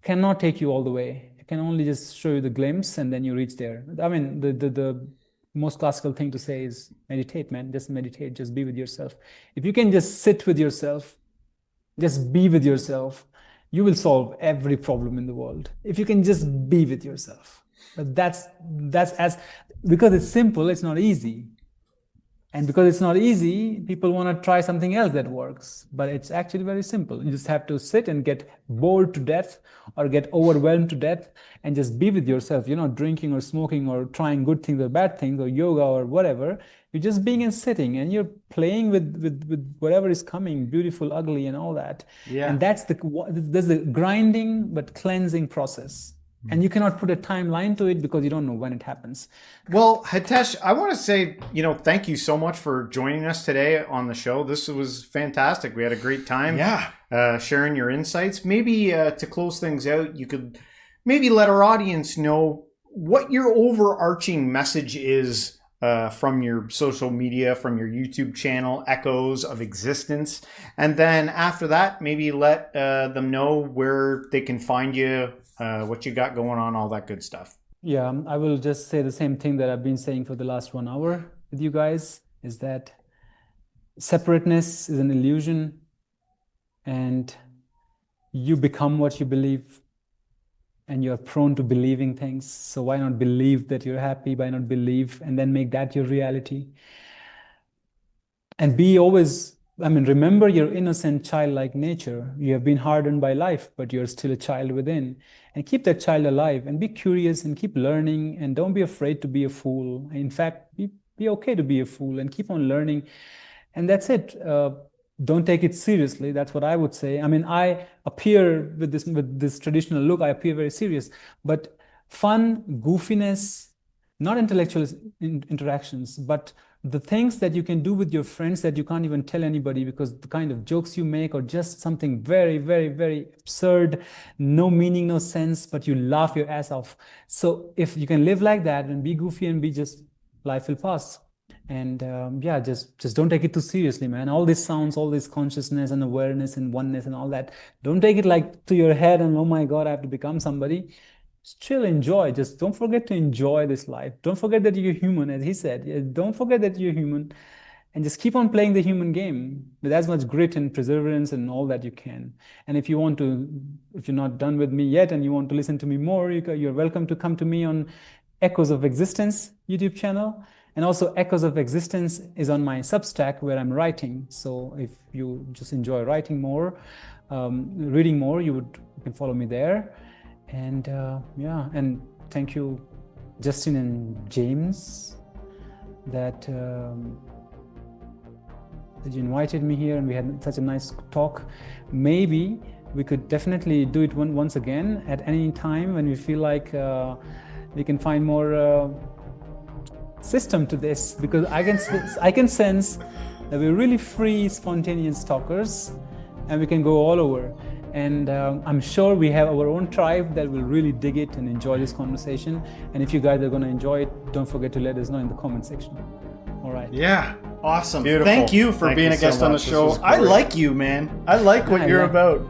cannot take you all the way. It can only just show you the glimpse and then you reach there. I mean, the most classical thing to say is meditate, man. Just meditate, just be with yourself. If you can just sit with yourself, just be with yourself, you will solve every problem in the world. If you can just be with yourself. But that's because it's simple, it's not easy. And because it's not easy, people want to try something else that works. But it's actually very simple. You just have to sit and get bored to death or get overwhelmed to death and just be with yourself. You're not drinking or smoking or trying good things or bad things or yoga or whatever. You're just being and sitting and you're playing with whatever is coming, beautiful, ugly, and all that. Yeah. And that's the grinding but cleansing process. And you cannot put a timeline to it because you don't know when it happens. Well, Hitesh, I want to say, thank you so much for joining us today on the show. This was fantastic. We had a great time sharing your insights. Maybe to close things out, you could maybe let our audience know what your overarching message is from your social media, from your YouTube channel, Echoes of Existence. And then after that, maybe let them know where they can find you, what you got going on, all that good stuff. Yeah, I will just say the same thing that I've been saying for the last 1 hour with you guys, is that separateness is an illusion and you become what you believe and you're prone to believing things. So why not believe that you're happy? Why not believe and then make that your reality? And be always, remember your innocent childlike nature. You have been hardened by life, but you're still a child within. And keep that child alive and be curious and keep learning and don't be afraid to be a fool. In fact, be okay to be a fool and keep on learning. And that's it. Don't take it seriously. That's what I would say. I appear with this traditional look, I appear very serious, but fun, goofiness, not intellectual interactions, but the things that you can do with your friends that you can't even tell anybody because the kind of jokes you make or just something very, very, very absurd, no meaning, no sense, but you laugh your ass off. So if you can live like that and be goofy and be just, life will pass. And just don't take it too seriously, man. All this sounds, all this consciousness and awareness and oneness and all that. Don't take it like to your head and, oh my God, I have to become somebody. Just chill, enjoy. Just don't forget to enjoy this life. Don't forget that you're human, as he said. Don't forget that you're human. And just keep on playing the human game with as much grit and perseverance and all that you can. And if you're not done with me yet and you want to listen to me more, you're welcome to come to me on Echoes of Existence YouTube channel. And also Echoes of Existence is on my Substack where I'm writing. So if you just enjoy writing more, reading more, you can follow me there. And and thank you, Justin and James, that you invited me here and we had such a nice talk. Maybe we could definitely do it once again at any time when we feel like we can find more system to this, because I can sense that we're really free, spontaneous talkers and we can go all over. And I'm sure we have our own tribe that will really dig it and enjoy this conversation. And if you guys are going to enjoy it, don't forget to let us know in the comment section. All right. Yeah. Awesome. Beautiful. Thank you for being a guest on the show. I like you, man. I like what you're about.